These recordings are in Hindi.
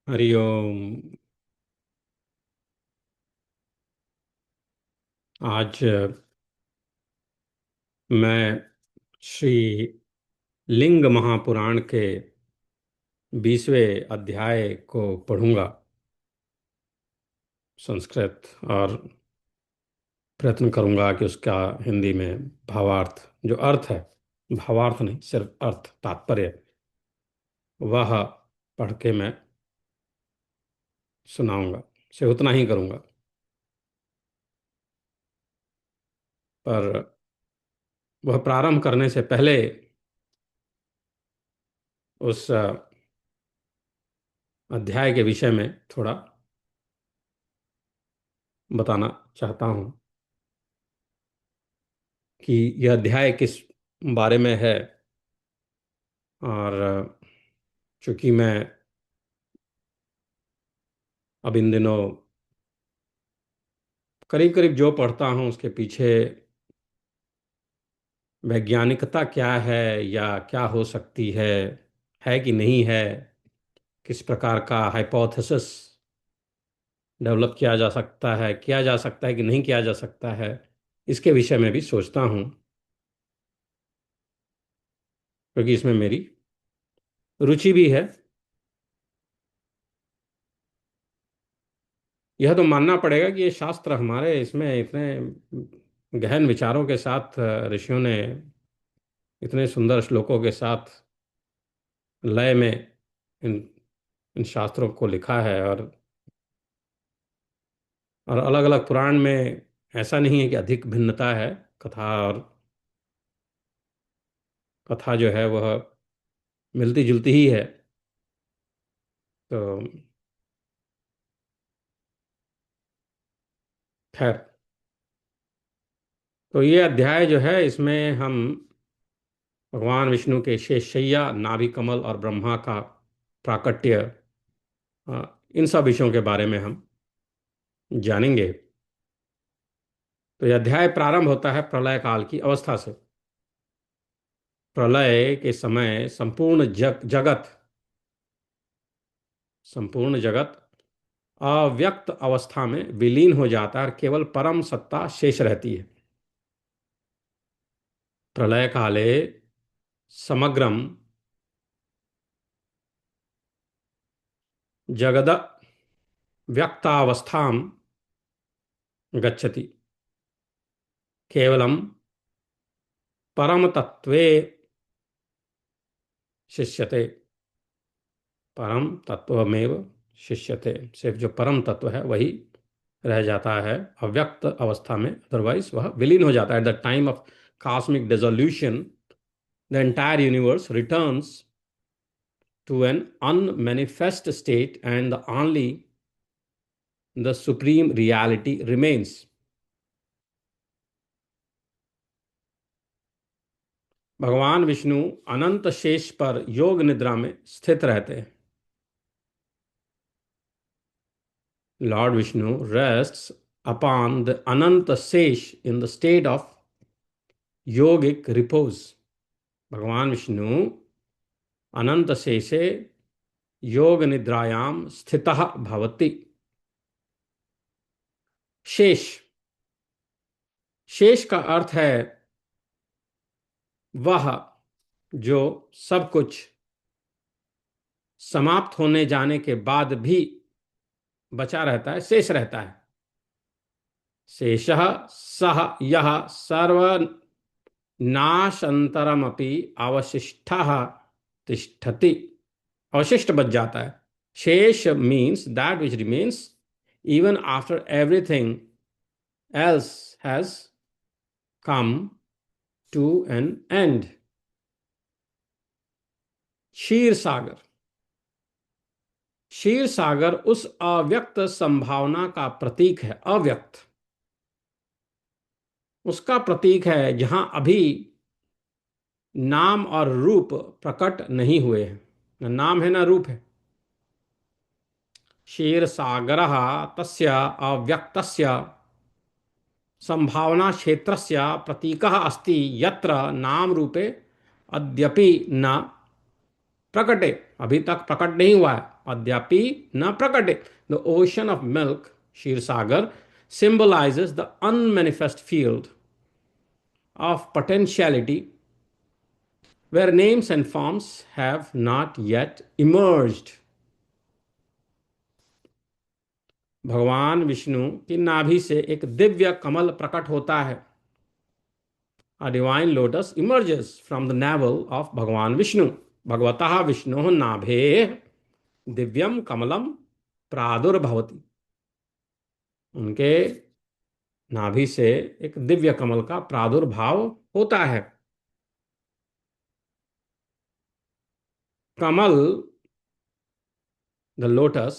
हरिओम। आज मैं श्री लिंग महापुराण के 20वें अध्याय को पढ़ूंगा संस्कृत, और प्रयत्न करूंगा कि उसका हिंदी में भावार्थ, जो अर्थ है, भावार्थ नहीं, सिर्फ अर्थ, तात्पर्य, वह पढ़ के मैं सुनाऊंगा। से उतना ही करूंगा। पर वह प्रारंभ करने से पहले उस अध्याय के विषय में थोड़ा बताना चाहता हूं कि यह अध्याय किस बारे में है। और चूंकि मैं अब इन दिनों करीब करीब जो पढ़ता हूँ उसके पीछे वैज्ञानिकता क्या है या क्या हो सकती है कि नहीं है, किस प्रकार का हाइपोथेसिस डेवलप किया जा सकता है कि नहीं किया जा सकता है, इसके विषय में भी सोचता हूँ, क्योंकि इसमें मेरी रुचि भी है। यह तो मानना पड़ेगा कि ये शास्त्र हमारे इसमें इतने गहन विचारों के साथ ऋषियों ने इतने सुंदर श्लोकों के साथ लय में इन इन शास्त्रों को लिखा है। और अलग अलग पुराण में ऐसा नहीं है कि अधिक भिन्नता है। कथा और कथा जो है वह मिलती जुलती ही है। तो खैर, तो ये अध्याय जो है, इसमें हम भगवान विष्णु के शेषशय्या, नाभि कमल और ब्रह्मा का प्राकट्य, इन सब विषयों के बारे में हम जानेंगे। तो यह अध्याय प्रारंभ होता है प्रलय काल की अवस्था से। प्रलय के समय संपूर्ण जगत अव्यक्त अवस्था में विलीन हो जाता है और केवल परम सत्ता शेष रहती है। प्रलय काले समग्रम जगद व्यक्तावस्थां गच्छति, केवलम परम तत्वे शिष्यते। परम तत्वमेव शिष्यते, सिर्फ जो परम तत्व है वही रह जाता है अव्यक्त अवस्था में, अदरवाइज वह विलीन हो जाता है। At the time of cosmic dissolution, the entire universe returns to an unmanifest state, and only the supreme reality remains. भगवान विष्णु अनंत शेष पर योग निद्रा में स्थित रहते हैं। Lord Vishnu rests upon the Ananta Sesh in the state of yogic repose. भगवान विष्णु अनंत शेषे योग निद्रायाम स्थितः भवति। शेष, शेष का अर्थ है वह जो सब कुछ समाप्त होने जाने के बाद भी बचा रहता है, शेष रहता है। शेषः सह यह सर्वनाशंतरमपि अवशिष्टः तिष्ठति, अवशिष्ट बच जाता है। शेष means that which remains even after everything else has come to an end. Ksheer Sagar, Ksheer Sagar उस अव्यक्त संभावना का प्रतीक है। अव्यक्त उसका प्रतीक है जहां अभी नाम और रूप प्रकट नहीं हुए हैं, न नाम है न रूप है। क्षीर सागर तस्य अव्यक्तस्य संभावना क्षेत्रस्य प्रतीकः अस्ति, यत्र नाम रूपे अद्यपि न प्रकटे, अभी तक प्रकट नहीं हुआ है। अद्यापि न प्रकटे। The ocean of milk, Ksheer Sagar, symbolizes the unmanifest field of potentiality where names and forms have not yet emerged. भगवान विष्णु की नाभि से एक दिव्य कमल प्रकट होता है। A divine lotus emerges from the navel of भगवान विष्णु। भगवतः विष्णु नाभे दिव्यम कमलम प्रादुर्भवति। उनके नाभि से एक दिव्य कमल का प्रादुर्भाव होता है। कमल, the lotus,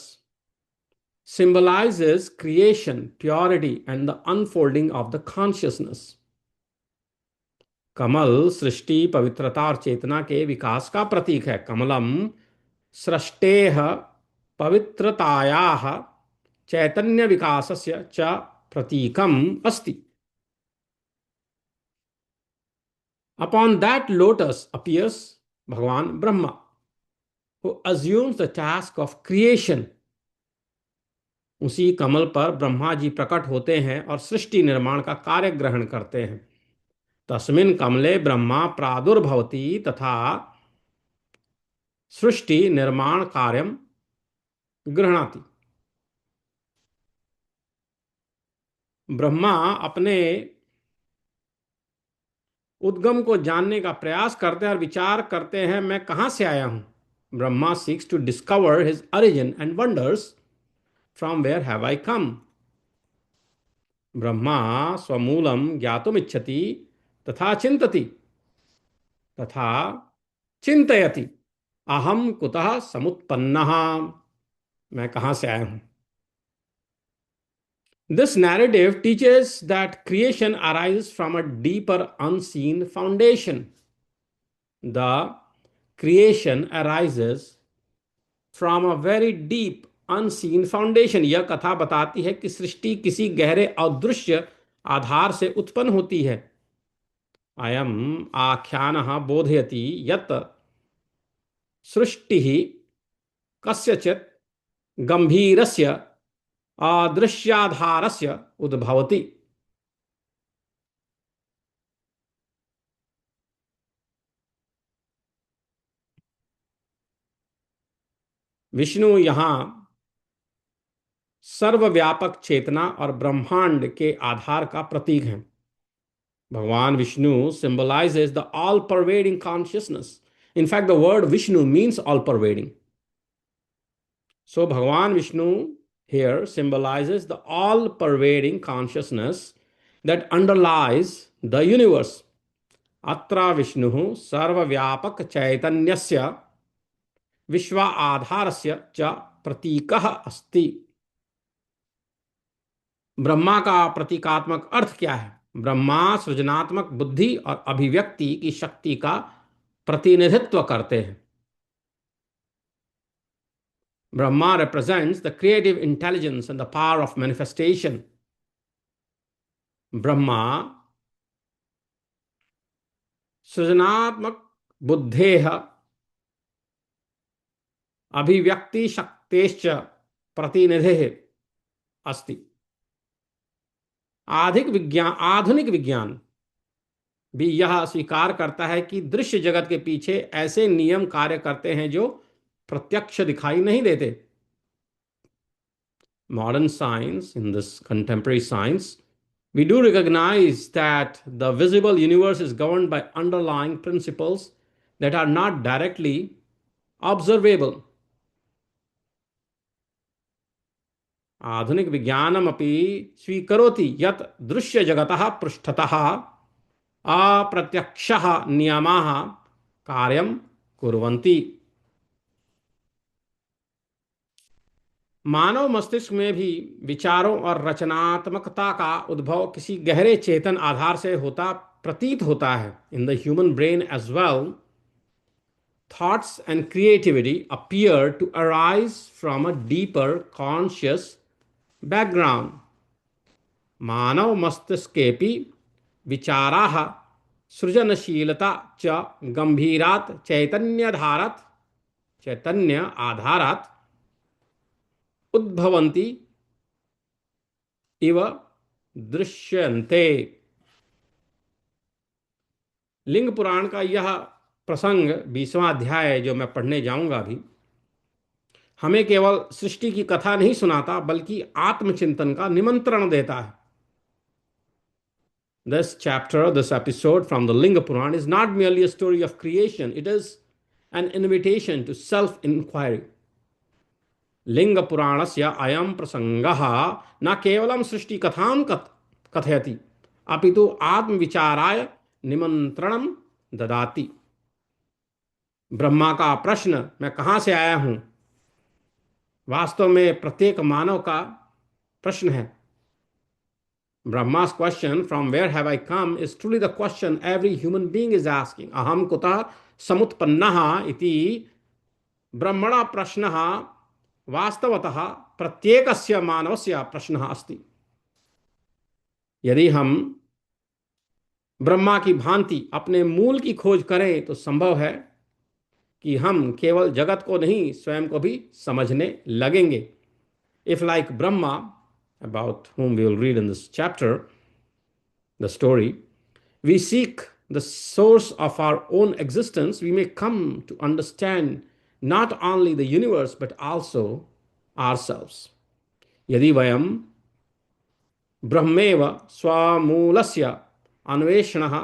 symbolizes creation, purity, and the unfolding of the consciousness. कमल सृष्टि, पवित्रता और चेतना के विकास का प्रतीक है। कमलम सृष्टेह पवित्रतायाः चैतन्य विकासस्य च प्रतीकम अस्ति। Upon that lotus appears भगवान Brahma, who assumes the task of creation. उसी कमल पर ब्रह्मा जी प्रकट होते हैं और सृष्टि निर्माण का कार्य ग्रहण करते हैं। तस्मिन् कमले ब्रह्मा प्रादुर्भवति तथा सृष्टि निर्माण कार्यम गृह्णाति। ब्रह्मा अपने उद्गम को जानने का प्रयास करते हैं और विचार करते हैं, मैं कहां से आया हूं। Brahma seeks to discover his origin and wonders, from where have I come. Brahma स्वमूलम ज्ञातुमिच्छति तथा चिंतति तथा चिंतयति अहम कुतः समुत्पन्नः, मैं कहां से आया हूं। This narrative teaches that creation arises from a deeper unseen foundation. The creation arises from a very deep unseen foundation. यह कथा बताती है कि सृष्टि किसी गहरे अदृश्य आधार से उत्पन्न होती है। अयम आख्यानः बोधयति यत् सृष्टिः कस्यचित् गंभीरस्य अदृश्याधारस्य उद्भवति। विष्णु यहां सर्वव्यापक चेतना और ब्रह्मांड के आधार का प्रतीक है। भगवान Vishnu symbolizes the all pervading consciousness. In fact, the word Vishnu means all pervading. So Bhagavan Vishnu here symbolizes the all pervading consciousness that underlies the universe. Atra Vishnu sarvavyapaka chaitanyasya विश्वा आधारस्य च प्रतीकः अस्ति। ब्रह्मा का प्रतीकात्मक अर्थ क्या है। ब्रह्मा सृजनात्मक बुद्धि और अभिव्यक्ति की शक्ति का प्रतिनिधित्व करते हैं। Brahma represents the creative intelligence and the power of manifestation. Brahma सृजनात्मक बुद्धेः अभिव्यक्ति शक्तेश्च प्रतिनिधिः अस्ति। आधुनिक विज्ञान भी यह स्वीकार करता है कि दृश्य जगत के पीछे ऐसे नियम कार्य करते हैं जो प्रत्यक्ष दिखाई नहीं देते। Modern science, in this contemporary science, we do recognize that the visible universe is governed by underlying principles that are not directly observable. आधुनिक विज्ञानमपि स्वीकरोति यत् दृश्य जगतः पृष्ठतः अप्रत्यक्षः नियमाः कार्यं कुर्वन्ति। मानव मस्तिष्क में भी विचारों और रचनात्मकता का उद्भव किसी गहरे चेतन आधार से होता प्रतीत होता है। In the human brain as well, thoughts and creativity appear to arise from a deeper conscious background. मानव मस्तिष्केऽपि विचाराः सृजनशीलता च गंभीरात् चैतन्य आधारात् उद्भवन्ति इव दृश्यन्ते। लिंग पुराण का यह प्रसंग 20वां अध्याय जो मैं पढ़ने जाऊंगा अभी, हमें केवल सृष्टि की कथा नहीं सुनाता बल्कि आत्मचिंतन का निमंत्रण देता है। This chapter, this episode from the Linga Puran is not merely a story of creation, it is an invitation to self inquiry. लिंग पुराणस्य अयं प्रसंगः न केवलं सृष्टि कथां कथयति अपितु आत्मविचाराय निमंत्रणं ददाति। ब्रह्मा का प्रश्न, मैं कहाँ से आया हूं, वास्तव में प्रत्येक मानव का प्रश्न है। Brahma's question, from where have I come, is truly the question every human being is asking. Aham kutah samutpannaha iti ब्रह्मणा प्रश्नः वास्तवतः प्रत्येकस्य मानवस्य प्रश्नः अस्ति। यदि हम ब्रह्मा की भांति अपने मूल की खोज करें तो संभव है कि हम केवल जगत को नहीं स्वयं को भी समझने लगेंगे। If like Brahma, about whom we will read in this chapter, the story, we seek the source of our own existence, we may come to understand not only the universe but also ourselves. यदि वयं ब्रह्मेव स्वमूलस्य अन्वेषणः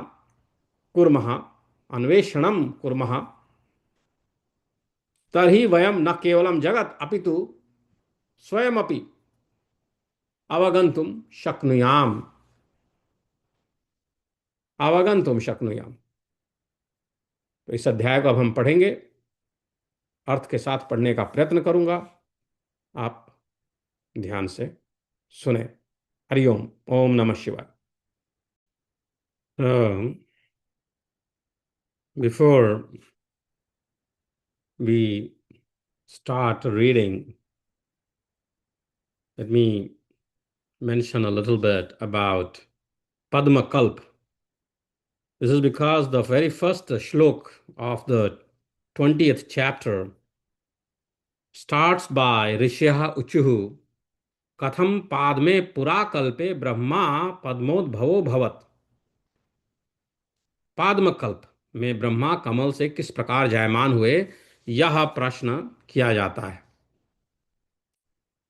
कुर्मः अन्वेषणं कुर्मः तर्हि वयं न केवलं जगत् अपितु स्वयमपि अवगन्तुं शक्नुयाम अवगन्तुं शक्नुयाम। तो इस अध्याय को अब हम पढ़ेंगे, अर्थ के साथ पढ़ने का प्रयत्न करूंगा, आप ध्यान से सुने। हरिओम, ओम नमः शिवाय। Before we start reading, let me mention a little bit about Padma Kalp. This is because the very first shlok of the 20th chapter starts by Rishyah Uchuhu कथम पादमे पुरा कल्पे ब्रह्मा पद्मोद्भवो भवत। पाद्म कल्प में ब्रह्मा कमल से किस प्रकार जायमान हुए, यह प्रश्न किया जाता है।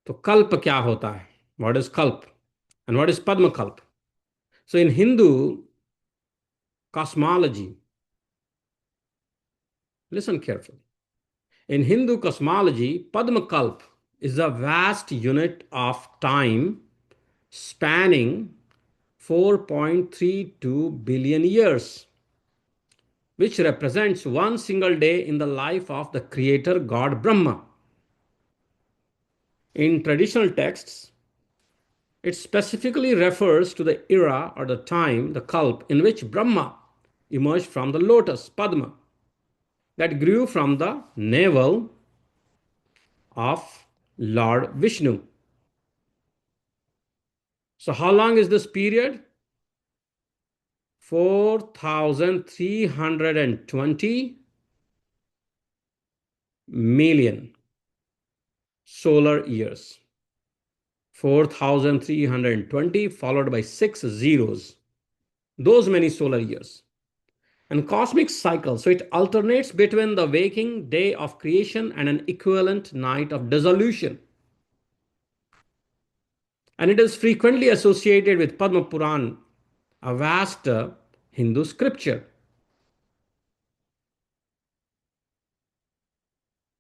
तो कल्प क्या होता है, व्हाट इज कल्प एंड व्हाट इज पद्म कल्प? सो इन Hindu cosmology, listen carefully. In Hindu cosmology, Padma Kalp is a vast unit of time spanning 4.32 billion years, which represents one single day in the life of the creator god Brahma. In traditional texts, it specifically refers to the era or the time, the kalp, in which Brahma emerged from the lotus, Padma, that grew from the navel of Lord Vishnu. So, how long is this period? 4,320 million solar years. 4,320 followed by 6 zeros. Those many solar years. And cosmic cycle, so it alternates between the waking day of creation and an equivalent night of dissolution. And it is frequently associated with Padma Puran, a vast Hindu scripture.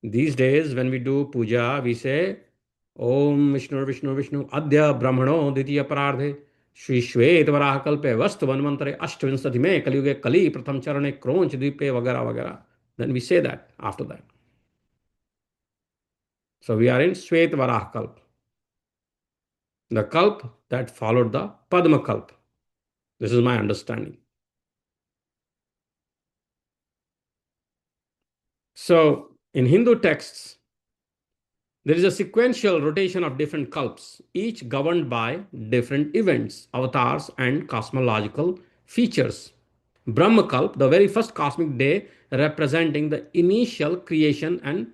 These days, when we do puja, we say, Om Vishnu Vishnu Vishnu Adya Brahmano Ditya Parardhe Shri श्वेत वराह कल्पे वस्तु वनमंत्रे अष्टविंशति में कलियुगे कली प्रथम चरणे क्रोंच द्वीपे वगैरह वगैरह. Then we say that after that. So we are in Shwet Varah Kalp, the Kalp that followed the Padma Kalp. This is my understanding. So in Hindu texts, there is a sequential rotation of different kalps, each governed by different events, avatars, and cosmological features. Brahma Kalp, the very first cosmic day, representing the initial creation and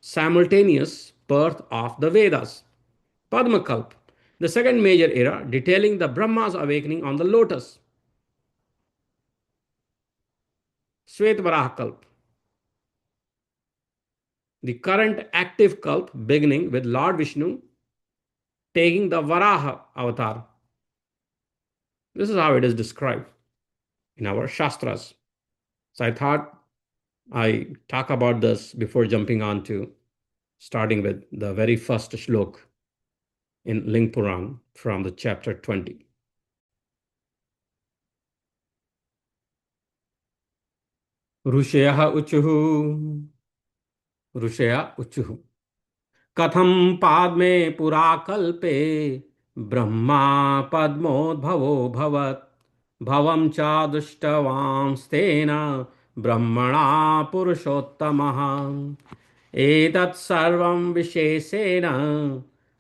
simultaneous birth of the Vedas. Padmakalp, the second major era, detailing the Brahma's awakening on the lotus. Svetavaraha Kalp, the current active Kalp beginning with Lord Vishnu taking the Varaha avatar. This is how it is described in our Shastras. So I thought I talk about this before jumping on to starting with the very first shlok in Ling Puran from the chapter 20. ऋषयः उचुः ऋषय उचुः कथं पाद्मे पुरा कल्पे ब्रह्मा पद्मोद्भवोऽभवत् भवं च दृष्टवांस्तेन ब्रह्मणा पुरुषोत्तमः एतत् सर्वं विशेषेण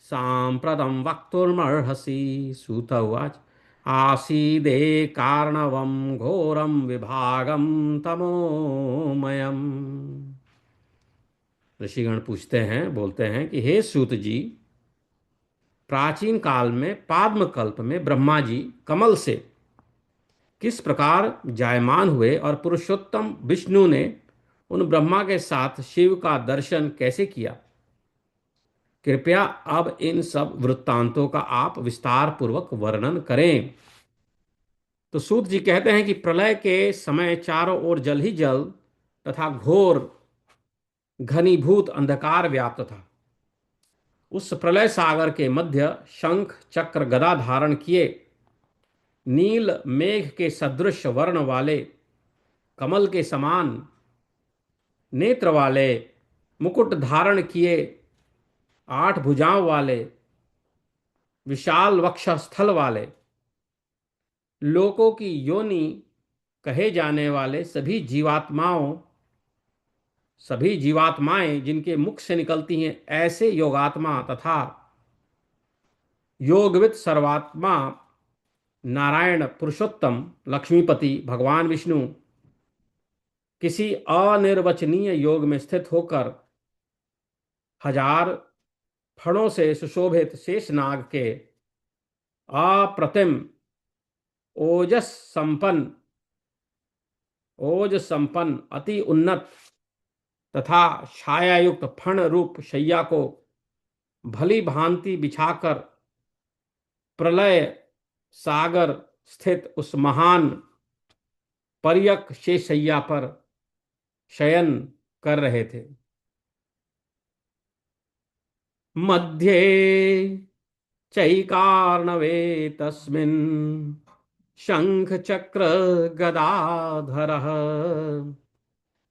साम्प्रतं वक्तुमर्हसि सूत उवाच आसीदे कार्णवं घोरं विभागं तमोमयम्। ऋषिगण पूछते हैं, बोलते हैं कि हे सूत जी, प्राचीन काल में पाद्मकल्प में ब्रह्मा जी कमल से किस प्रकार जायमान हुए और पुरुषोत्तम विष्णु ने उन ब्रह्मा के साथ शिव का दर्शन कैसे किया। कृपया अब इन सब वृत्तांतों का आप विस्तार पूर्वक वर्णन करें। तो सूत जी कहते हैं कि प्रलय के समय चारों ओर जल ही जल तथा घोर घनीभूत अंधकार व्याप्त था। उस प्रलय सागर के मध्य शंख चक्र गदा धारण किए नील मेघ के सदृश वर्ण वाले कमल के समान नेत्र वाले मुकुट धारण किए 8 भुजाओं वाले विशाल वक्षस्थल वाले लोकों की योनि कहे जाने वाले सभी जीवात्माएं जिनके मुख से निकलती हैं ऐसे योगात्मा तथा योगविद सर्वात्मा नारायण पुरुषोत्तम लक्ष्मीपति भगवान विष्णु किसी अनिर्वचनीय योग में स्थित होकर 1000 फणों से सुशोभित शेषनाग के अप्रतिम ओजस संपन्न अति उन्नत तथा छायायुक्त फण रूप शैया को भली भांति बिछाकर प्रलय सागर स्थित उस महान पर्यक शेषैया पर शयन कर रहे थे। मध्ये चैकार्णवे तस्मिन् शंख चक्र गदाधरः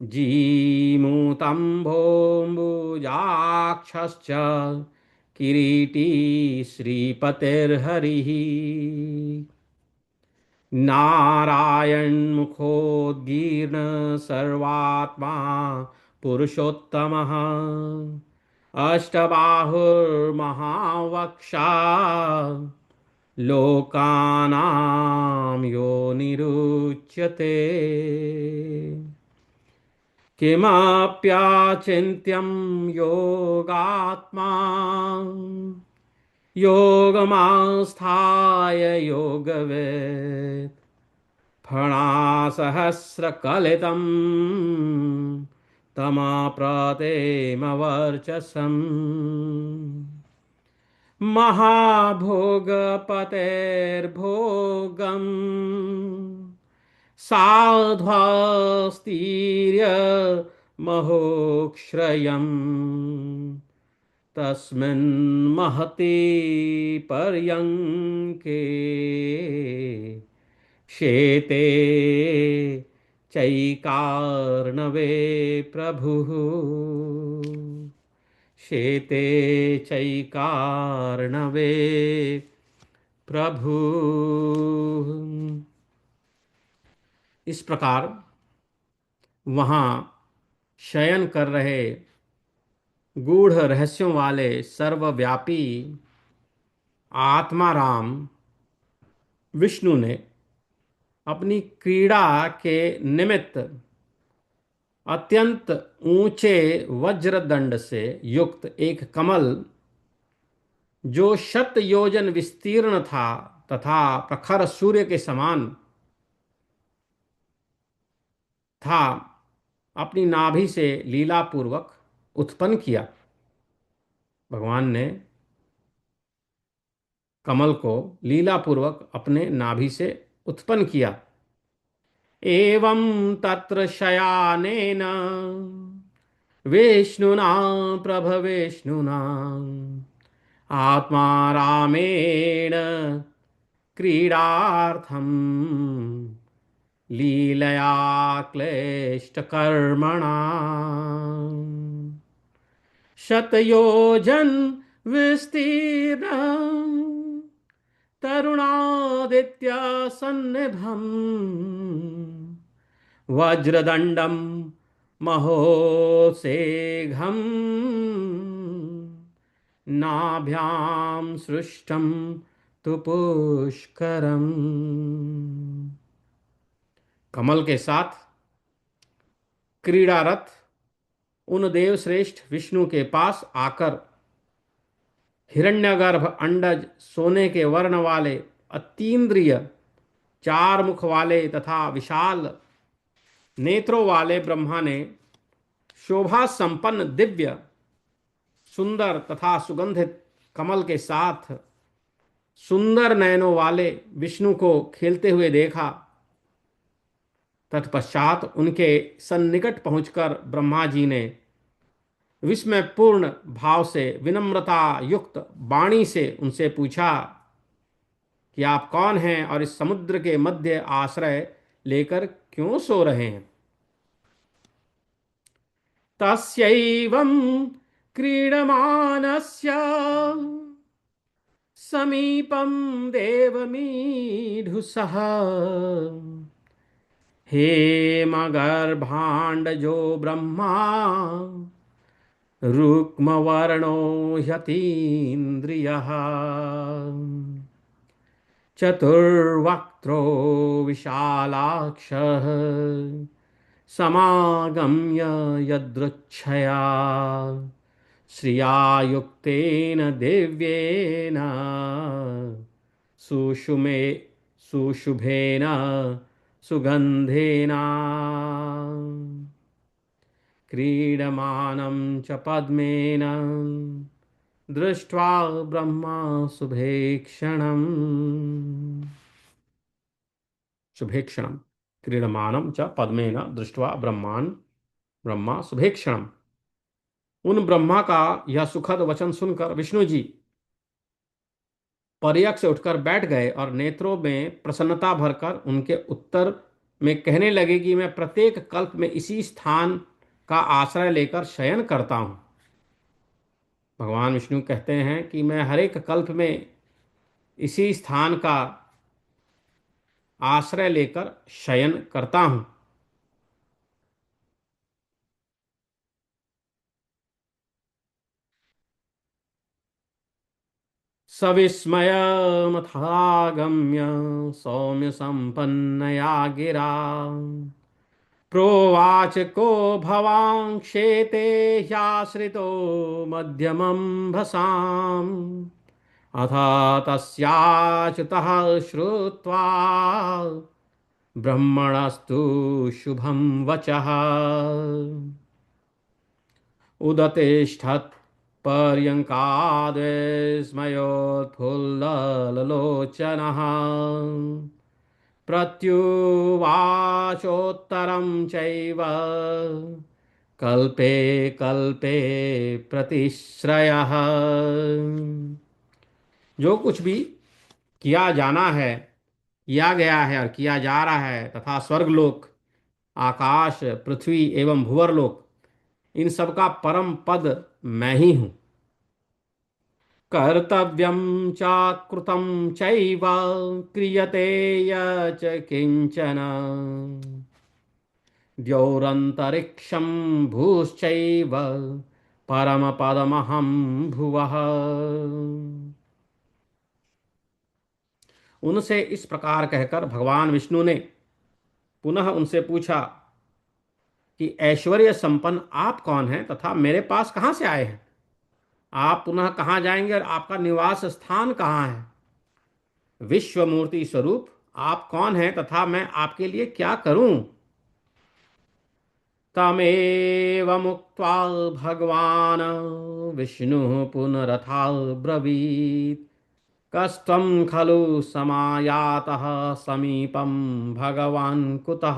जीमूतम्भोऽम्बुजाक्षश्च किरीटी श्रीपतिर्हरिः नारायण मुखोद्गीर्ण सर्वात्मा पुरुषोत्तमः अष्टबाहुर्महावक्षा लोकानां यो निरुच्यते किमप्याचिन्त्यं योगात्मा योगमास्थाय योगवित् फणासहस्रकलितं तमप्रतिमवर्चसम् महाभोगपतेर्भोगम् साध्वस्तीर्य महोक्षयम् तस्मिन् महति पर्यङ्के शेते चैकार्णवे प्रभुः शेते चैकार्णवे प्रभु। इस प्रकार वहाँ शयन कर रहे गूढ़ रहस्यों वाले सर्वव्यापी आत्माराम विष्णु ने अपनी क्रीड़ा के निमित्त अत्यंत ऊंचे वज्रदंड से युक्त एक कमल जो 100 योजन विस्तीर्ण था तथा प्रखर सूर्य के समान था, अपनी नाभि से लीला पूर्वक उत्पन्न किया। भगवान ने कमल को लीला पूर्वक अपने नाभि से उत्पन्न किया। एवं तत्र शयानेन विष्णुना प्रभविष्णुना आत्मा रामेण क्रीडार्थम लीलया क्लिष्टकर्मणा शतयोजन विस्तीर्ण तरुणादित्य सन्निभम् वज्रदंडम महोत्सेघम् नाभ्याम सृष्टम तु पुष्करम। कमल के साथ क्रीड़ारत उन देवश्रेष्ठ विष्णु के पास आकर हिरण्यगर्भ अंडज सोने के वर्ण वाले अतीन्द्रिय 4 मुख वाले तथा विशाल नेत्रों वाले ब्रह्मा ने शोभा संपन्न दिव्य सुंदर तथा सुगंधित कमल के साथ सुंदर नयनों वाले विष्णु को खेलते हुए देखा। तत्पश्चात उनके सन्निकट पहुंचकर ब्रह्मा जी ने विस्मयपूर्ण भाव से विनम्रता युक्त वाणी से उनसे पूछा कि आप कौन हैं और इस समुद्र के मध्य आश्रय लेकर क्यों सो रहे हैं। तस्यैवं क्रीडमानस्य समीपं देवमीढुसः हेमगर्भाण्डजो ब्रह्मा रुक्मवर्णो ह्यतीन्द्रियः चतुर्वक्त्रो विशालाक्षः समागम्य यदृच्छया श्रिया युक्तेन दिव्येन सुषुमे सुशुभेन सुगन्धेन क्रीडमानं च पद्मेन दृष्ट्वा ब्रह्मा शुभेक्षणम्। शुभेक्षणम् क्रीडमानं च पद्मेन दृष्ट्वा ब्रह्मा शुभेक्षणम्। उन ब्रह्मा का यह सुखद वचन सुनकर विष्णु जी पर्यक से उठकर बैठ गए और नेत्रों में प्रसन्नता भरकर उनके उत्तर में कहने लगे कि मैं प्रत्येक कल्प में इसी स्थान का आश्रय लेकर शयन करता हूँ। भगवान विष्णु कहते हैं कि मैं हर एक कल्प में इसी स्थान का आश्रय लेकर शयन करता हूँ। सविस्मयमथागम्य सौम्य संपन्नया गिरा प्रोवाच को भवाङ्क्षेते ह्याश्रितो मध्यमं भसाम् अथ तस्याच्युतः श्रुत्वा ब्रह्मणस्तु शुभं वचः उदतिष्ठत् पर्यङ्काद्विस्मयोत्फुल्ललोचनः प्रत्युवाचोत्तरं चैव कल्पे कल्पे प्रतिश्रयः। जो कुछ भी किया जाना है, किया गया है और किया जा रहा है तथा स्वर्गलोक आकाश पृथ्वी एवं भूवरलोक इन सब का परम पद मैं ही हूँ। कर्तव्यं चाकृतं चैव क्रियते यच किंचन द्यौरन्तरिक्षं भूश्चैव परमपदमहं भुवः। उनसे इस प्रकार कहकर भगवान विष्णु ने पुनः उनसे पूछा कि ऐश्वर्य संपन्न आप कौन हैं तथा मेरे पास कहाँ से आए हैं? आप पुनः कहाँ जाएंगे और आपका निवास स्थान कहाँ है? विश्व मूर्ति स्वरूप आप कौन हैं तथा मैं आपके लिए क्या करूं? तमेव मुक्त्वा भगवान् विष्णुः पुनरथा ब्रवीत्, कस्त्वं खलु समायातः समीपं भगवान् कुतः?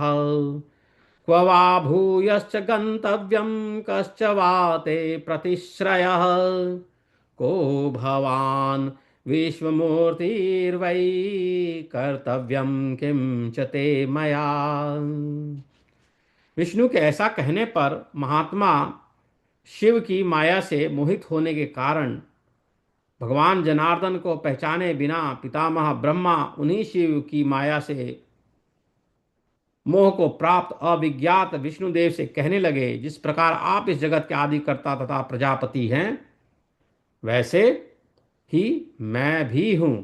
क्व वा भूयश्च गन्तव्यं कश्च वा ते प्रतिश्रयः? को भवान् विश्वमूर्तिर्वै कर्तव्यं किं च ते मया? विष्णु के ऐसा कहने पर महात्मा शिव की माया से मोहित होने के कारण भगवान जनार्दन को पहचाने बिना पितामह ब्रह्मा उन्हीं शिव की माया से मोह को प्राप्त अविज्ञात विष्णुदेव से कहने लगे, जिस प्रकार आप इस जगत के आदि कर्ता तथा प्रजापति हैं, वैसे ही मैं भी हूं।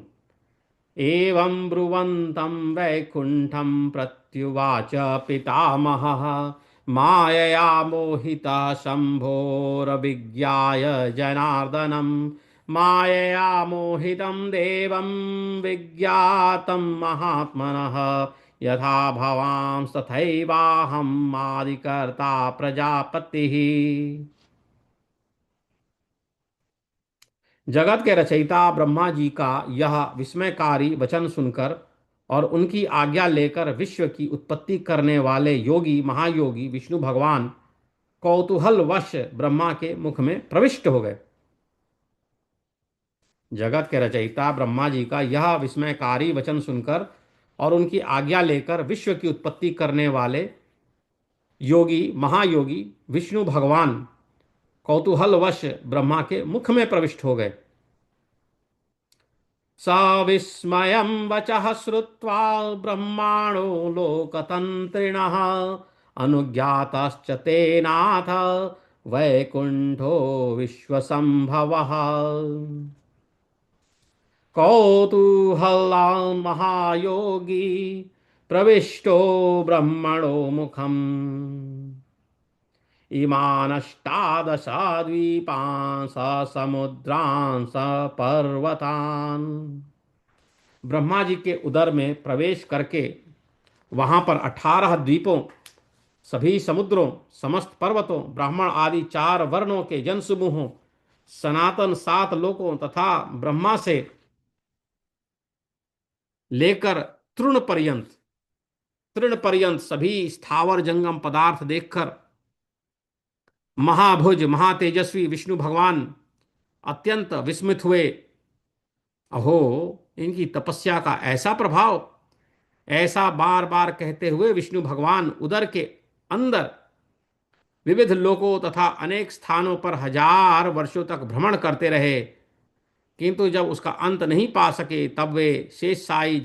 एवं ब्रुवन्तं वैकुंठं प्रत्युवाच पितामहः, मायया मोहितः शम्भोरविज्ञाय जनार्दनं, मायया मोहितं देवं विज्ञातं महात्मनः, यथा भवांस्तथैवाहम् आदिकर्ता प्रजापतिः। जगत के रचयिता ब्रह्मा जी का यह विस्मयकारी वचन सुनकर और उनकी आज्ञा लेकर विश्व की उत्पत्ति करने वाले योगी महायोगी विष्णु भगवान कौतूहलवश ब्रह्मा के मुख में प्रविष्ट हो गए। जगत के रचयिता ब्रह्मा जी का यह विस्मयकारी वचन सुनकर और उनकी आज्ञा लेकर विश्व की उत्पत्ति करने वाले योगी महायोगी विष्णु भगवान कौतूहलवश ब्रह्मा के मुख में प्रविष्ट हो गए। सविस्मयं वचः श्रुत्वा ब्रह्माणो लोकतन्त्रिणः, अनुज्ञातश्च तेनाथ वैकुण्ठो विश्वसम्भवः। कौतूहलान् महायोगी प्रविष्टो ब्रह्मणो मुखम्, इमानष्टादश द्वीपान् समुद्रान् पर्वतान्। ब्रह्मा जी के उदर में प्रवेश करके वहां पर 18 द्वीपों, सभी समुद्रों, समस्त पर्वतों, ब्राह्मण आदि 4 वर्णों के जन समूहों, सनातन 7 लोकों तथा ब्रह्मा से लेकर तृण पर्यंत तृण पर्यंत सभी स्थावर जंगम पदार्थ देखकर महाभुज महातेजस्वी विष्णु भगवान अत्यंत विस्मित हुए। अहो, इनकी तपस्या का ऐसा प्रभाव! ऐसा बार बार कहते हुए विष्णु भगवान उदर के अंदर विविध लोकों तथा अनेक स्थानों पर हजार वर्षों तक भ्रमण करते रहे, किंतु जब उसका अंत नहीं पा सके तब वे शेषशाई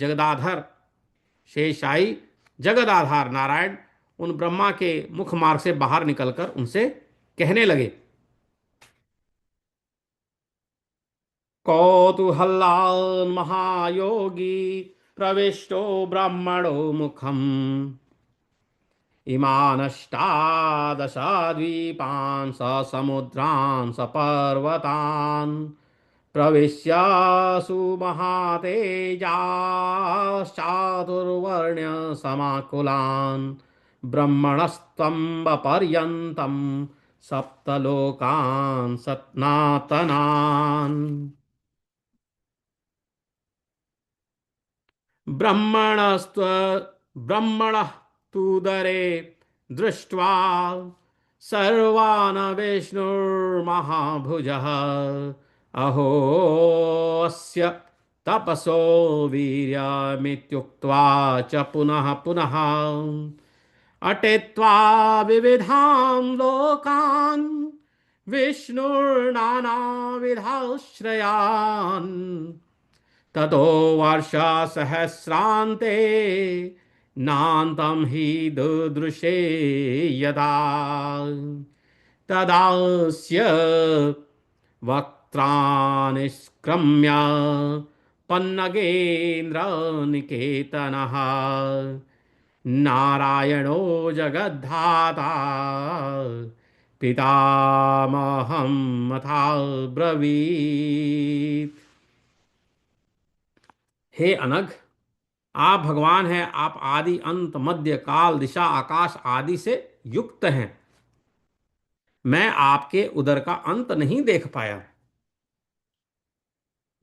जगदाधार नारायण उन ब्रह्मा के मुख मार्ग से बाहर निकलकर उनसे कहने लगे। कौतूहलान् महायोगी प्रविष्टो ब्रह्मणो मुखम्, इमानष्टादशाद्वीपान् समुद्रान् पर्वतान्, प्रविश्य सुमहातेजाश्चातुर्वर्ण्य समाकुलान्, ब्रह्मणस्तम्बपर्यन्तं सप्तलोकान् सनातनान्। ब्रह्मणस्त्व ब्रह्मणः तुदरे दृष्ट्वा सर्वान् विष्णुर्महाभुजः, अहोऽस्य तपसो वीर्यमित्युक्त्वा च पुनः पुनः अटेत्वा विविधान् लोकान् विष्णुर्नानाविधाश्रयान्, ततो वर्षसहस्रान्ते नान्तं हि दुदृशे यदा, तदास्य वक्त्रानिष्क्रम्य पन्नगेन्द्रनिकेतनः, नारायणो जगद्धाता पितामहं मथा ब्रवीत्। हे अनघ, आप भगवान हैं। आप आदि अंत मध्य काल दिशा आकाश आदि से युक्त हैं। मैं आपके उदर का अंत नहीं देख पाया।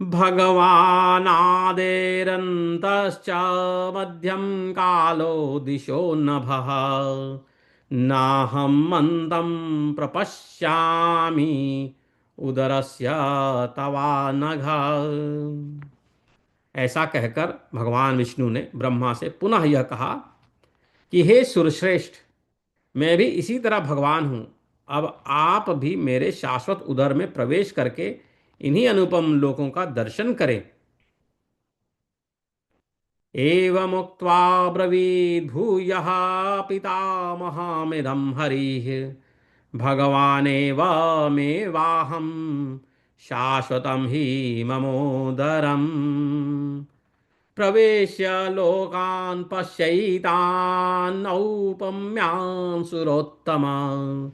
भगवानादेरन्तश्च मध्यं कालो दिशो नभः नाहं मन्दं प्रपश्यामि उदरस्य तवानघ। ऐसा कहकर भगवान विष्णु ने ब्रह्मा से पुनः यह कहा कि हे सुरश्रेष्ठ, मैं भी इसी तरह भगवान हूँ। अब आप भी मेरे शाश्वत उदर में प्रवेश करके इन्हीं अनुपम लोकों का दर्शन करें। एवमुक्त्वा ब्रवीद्भूयः पितामहमिदं हरिः भगवानेव मे वाहं शाश्वतं हि ममोदरम् प्रवेश्य लोकान् पश्यैतान् औपम्यान् सुरोत्तमा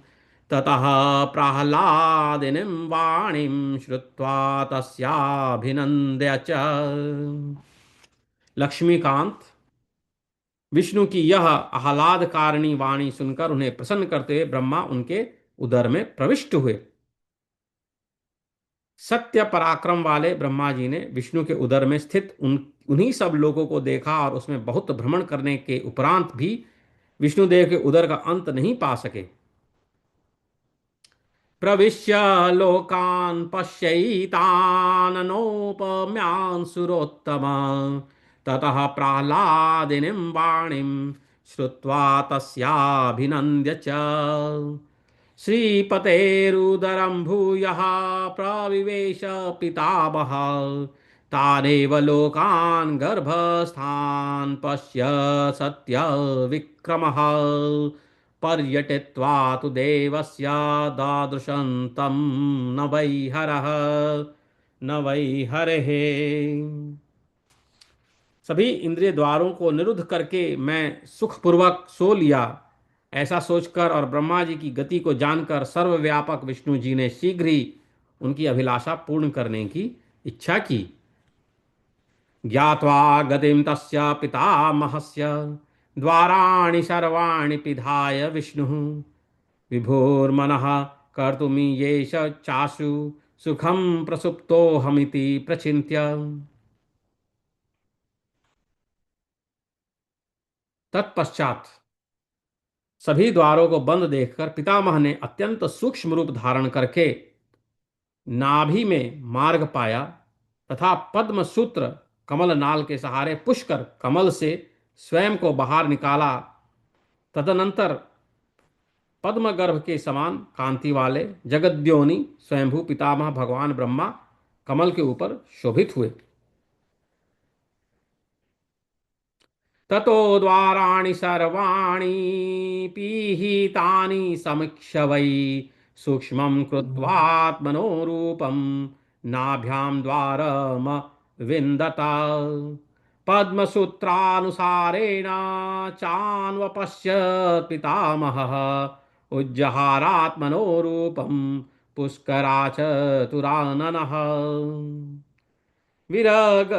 ततः प्रह्लादिनीं वाणीं श्रुत्वा तस्याभिनन्द्य च। लक्ष्मीकांत विष्णु की यह आह्लादकारिणी वाणी सुनकर उन्हें प्रसन्न करते हुए ब्रह्मा उनके उदर में प्रविष्ट हुए। सत्य पराक्रम वाले ब्रह्मा जी ने विष्णु के उदर में स्थित उन्हीं सब लोगों को देखा और उसमें बहुत भ्रमण करने के उपरांत भी विष्णुदेव के उदर का अंत नहीं पा सके। प्रविश्य लोकान् पश्यैताननोपम्यान् सुरोत्तमा ततः प्रह्लादिनीं वाणीं श्रुत्वा तस्याभिनन्द्य च। श्रीपतेरुदरं भूयः प्रविवेश पितामहः तानेव लोकान् गर्भस्थान् पश्य सत्यविक्रमः पर्यटित्वा तु देवस्य दादृशन्तं न वै हरः न वै हरेः। सभी इंद्रिय द्वारों को निरुद्ध करके मैं सुखपूर्वक सो लिया। ऐसा सोचकर और ब्रह्मा जी की गति को जानकर सर्वव्यापक विष्णु जी ने शीघ्र ही उनकी अभिलाषा पूर्ण करने की इच्छा की। ज्ञात्वा गतिं तस्य पितामहस्य द्वाराणि सर्वाणि पिधाय विष्णुः विभोर्मनः कर्तुमीयेष चाशु सुखं प्रसुप्तोऽहमिति प्रचिन्त्य। तत्पश्चात सभी द्वारों को बंद देखकर पितामह ने अत्यंत सूक्ष्म रूप धारण करके नाभि में मार्ग पाया तथा पद्म सूत्र कमल नाल के सहारे पुष्कर कमल से स्वयं को बाहर निकाला। तदनंतर पद्म गर्भ के समान कांति वाले जगद्योनि स्वयंभू पितामह भगवान ब्रह्मा कमल के ऊपर शोभित हुए। ततो द्वाराणि सर्वाणि पीहितानि समीक्ष्य वै सूक्ष्मं कृत्वात्मनो रूपं नाभ्यां द्वारमविन्दता पद्मसूत्रानुसारेण चान्वपश्यत् पितामहः उज्जहारात्मनो रूपं पुष्कराचतुराननः विरग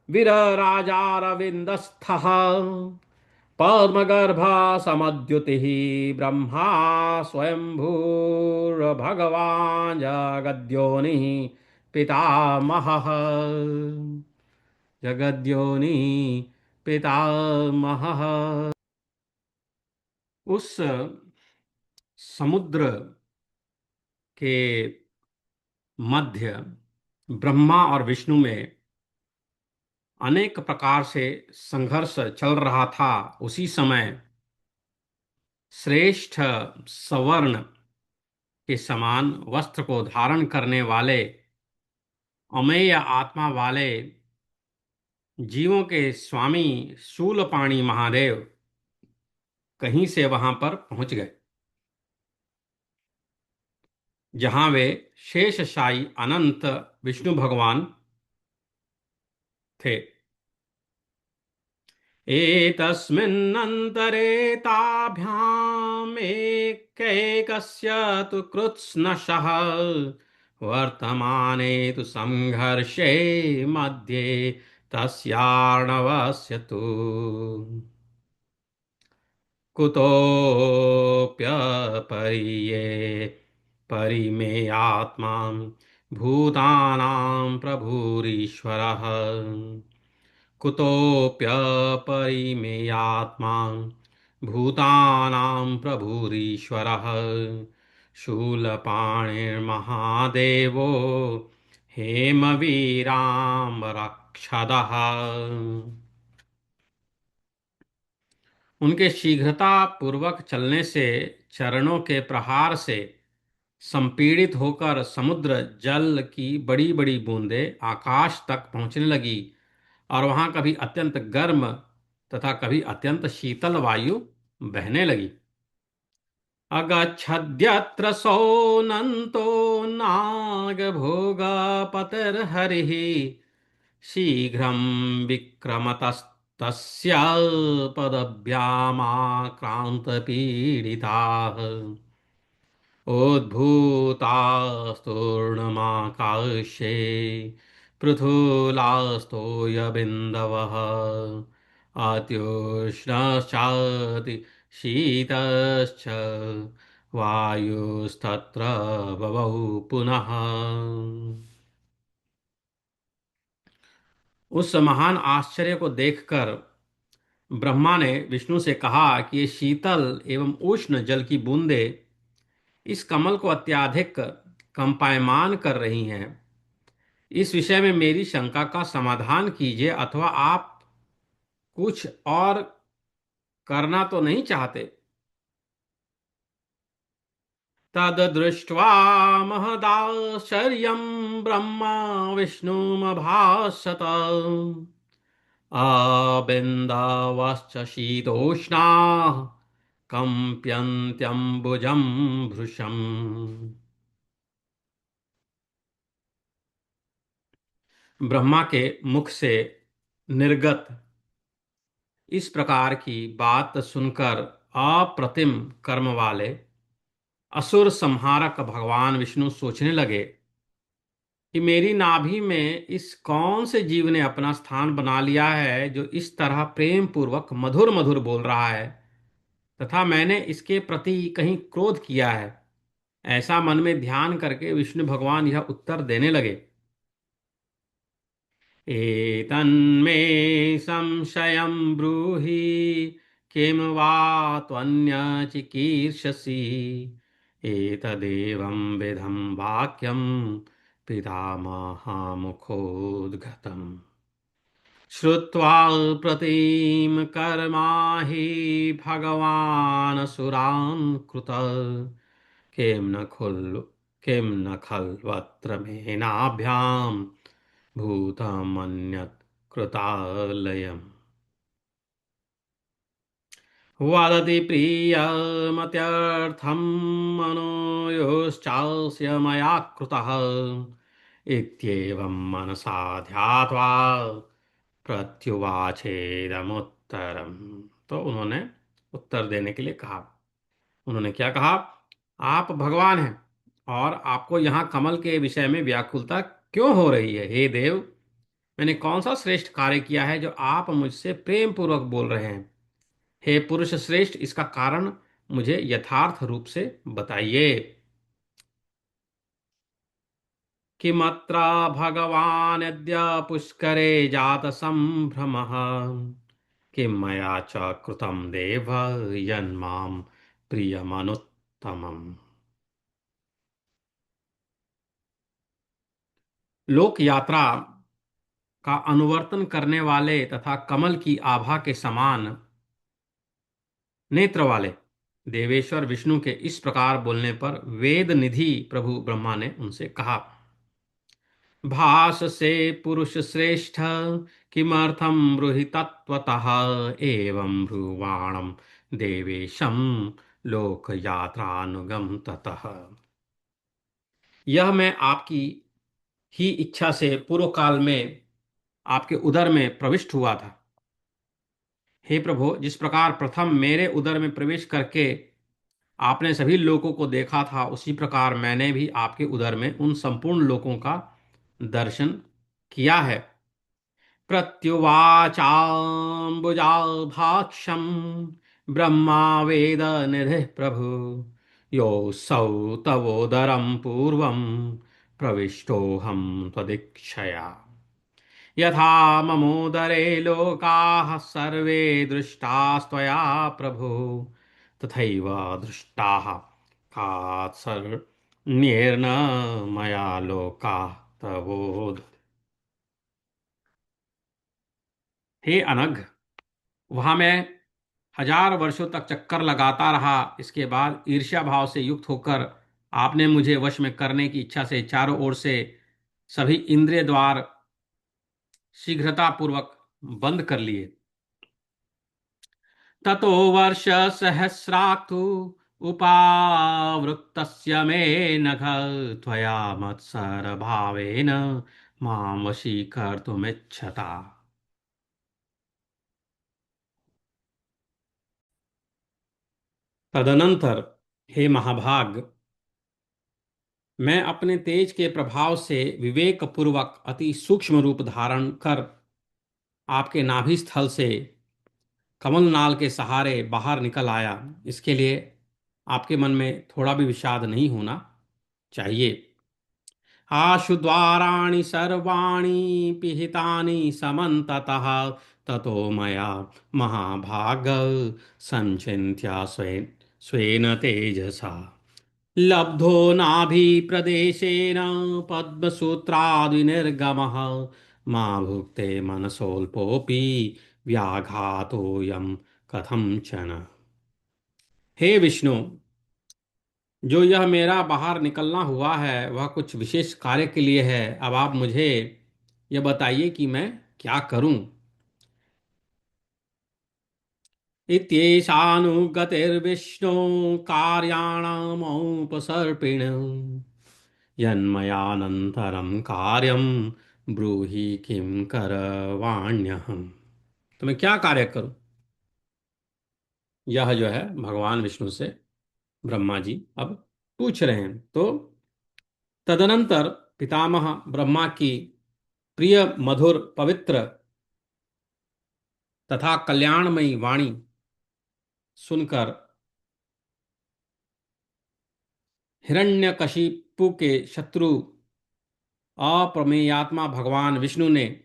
विरराजारविन्दस्थः पद्मगर्भ समद्युतिः ब्रह्मा स्वयंभूर्भगवान् जगद्योनिः पितामहः जगद्योनि पितामहः। उस समुद्र के मध्य ब्रह्मा और विष्णु में अनेक प्रकार से संघर्ष चल रहा था। उसी समय श्रेष्ठ सवर्ण के समान वस्त्र को धारण करने वाले अमेय आत्मा वाले जीवों के स्वामी शूलपाणी महादेव कहीं से वहां पर पहुंच गए, जहां वे शेषशायी अनंत विष्णु भगवान थे। एतस्मिन्नन्तरे ताभ्याम् एकैकस्य तु कृत्स्नशः वर्तमाने तु संघर्षे मध्ये तस्यार्णवस्य तु कुतोऽप्यपरि परिमेयात्मा भूतानां प्रभुरीश्वरः कुतोऽप्यपरिमेयात्मा भूतानां प्रभुरीश्वरः शूलपाणिर्महादेवो हेमवीराम्बरक्षदः। उनके शीघ्रता पूर्वक चलने से, चरणों के प्रहार से संपीड़ित होकर समुद्र जल की बड़ी बड़ी बूंदें आकाश तक पहुंचने लगी, और वहां कभी अत्यंत गर्म तथा कभी अत्यंत शीतल वायु बहने लगी। अगच्छद्यत्र सोऽनन्तो नागभोगपतिर्हरिः शीघ्रं विक्रमतस्तस्य पदभ्यामाक्रान्तपीडिताः उद्भूतास्तूर्णमाकाशे पृथुलास्तोयबिन्दवः अत्युष्णश्चाति शीतश्च वायुस्तत्र बभौ पुनः। उस महान आश्चर्य को देखकर ब्रह्मा ने विष्णु से कहा कि ये शीतल एवं उष्ण जल की बूंदें इस कमल को अत्याधिक कंपायमान कर रही हैं। इस विषय में मेरी शंका का समाधान कीजिए, अथवा आप कुछ और करना तो नहीं चाहते? तद्दृष्ट्वा महदाश्चर्यं ब्रह्मा विष्णुमभाषत अबिन्दावश्च शीतोष्णाः कम्प्यन्त्यम्बुजं भृशम्। ब्रह्मा के मुख से निर्गत इस प्रकार की बात सुनकर अप्रतिम कर्म वाले असुर संहारक भगवान विष्णु सोचने लगे कि मेरी नाभि में इस कौन से जीव ने अपना स्थान बना लिया है, जो इस तरह प्रेम पूर्वक मधुर मधुर बोल रहा है, तथा मैंने इसके प्रति कहीं क्रोध किया है। ऐसा मन में ध्यान करके विष्णु भगवान यह उत्तर देने लगे। एतन्मे संशयं ब्रूहि किं वा त्वन्यचिकीर्षसि एतदेवं विधं वाक्यं पितामहामुखोद्गतम् श्रुत्वा प्रतीं कर्मा हि भगवान् सुरान् कृत किं न खलु किं न खल्वत्र मेनाभ्यां भूतमन्यत् कृतालयम् वदति प्रियमत्यर्थं मनो योश्चास्य मया कृतः इत्येवं मनसा ध्यात्वा प्रत्युवाचेदमुत्तरम्। तो उन्होंने उत्तर देने के लिए कहा। उन्होंने क्या कहा? आप भगवान हैं और आपको यहाँ कमल के विषय में व्याकुलता क्यों हो रही है? हे देव, मैंने कौन सा श्रेष्ठ कार्य किया है जो आप मुझसे प्रेम पूर्वक बोल रहे हैं? हे पुरुष श्रेष्ठ, इसका कारण मुझे यथार्थ रूप से बताइए। किमत्र भगवान् अद्य पुष्करे जात संभ्रमः किं मया च कृतं देव यन्मां प्रियमनुत्तमम्। लोक यात्रा का अनुवर्तन करने वाले तथा कमल की आभा के समान नेत्र वाले देवेश्वर विष्णु के इस प्रकार बोलने पर वेद निधि प्रभु ब्रह्मा ने उनसे कहा। भास से पुरुष श्रेष्ठ किमर्थं ब्रूहि तत्त्वतः एवं ब्रुवाणं देवेशं लोक यात्रानुगम ततः। यह मैं आपकी ही इच्छा से पूर्व काल में आपके उदर में प्रविष्ट हुआ था। हे प्रभु, जिस प्रकार प्रथम मेरे उदर में प्रवेश करके आपने सभी लोगों को देखा था, उसी प्रकार मैंने भी आपके उदर में उन संपूर्ण लोगों का दर्शन किया है। प्रत्युवाचाम्बुजाभाक्षं ब्रह्मा वेद निधिः प्रभु, योऽसौ तवोदरं पूर्वं प्रविष्टोऽहं त्वदीक्षया। यथा ममोदरे लोकाः सर्वे दृष्टास्त्वया प्रभु, तथैव दृष्टाः कात्सर्ण्येन मया लोकाः तवोद। हे अनघ, वहां मैं 1000 वर्षों तक चक्कर लगाता रहा। इसके बाद ईर्ष्या भाव से युक्त होकर आपने मुझे वश में करने की इच्छा से चारों ओर से सभी इंद्रिय द्वार शीघ्रता पूर्वक बंद कर लिए। ततो वर्ष सहस्राक्तु उपावृत्तस्य मे नघ, त्वया मत्सर भावेन मां वशीकर्तुमिच्छता। तदनंतर हे महाभाग, मैं अपने तेज के प्रभाव से विवेक पूर्वक अति सूक्ष्म रूप धारण कर आपके नाभि स्थल से कमल नाल के सहारे बाहर निकल आया। इसके लिए आपके मन में थोड़ा भी विषाद नहीं होना चाहिए। आशु द्वाराणि सर्वाणि पिहितानि समन्ततः, ततो मया महाभाग संचिन्त्य स्वेन स्वेन तेजसा लब्धो नाभिप्रदेशेन पद्मसूत्रादिनिर्गमः, मा भुक्ते मनसोऽल्पोऽपि व्याघातोऽयं कथंचन। हे विष्णु, जो यह मेरा बाहर निकलना हुआ है वह कुछ विशेष कार्य के लिए है। अब आप मुझे यह बताइए कि मैं क्या करूं। इत्येषानुगतिर्विष्णो कार्याणामुपसर्पिण, यन्मयानन्तरं कार्यं ब्रूहि किं करवाण्यहम्। तो मैं क्या कार्य करूं? यह जो है भगवान विष्णु से ब्रह्मा जी अब पूछ रहे हैं। तो तदनंतर पितामह ब्रह्मा की प्रिय मधुर पवित्र तथा कल्याणमयी वाणी सुनकर हिरण्यकशिपु के शत्रु अप्रमेयात्मा भगवान विष्णु ने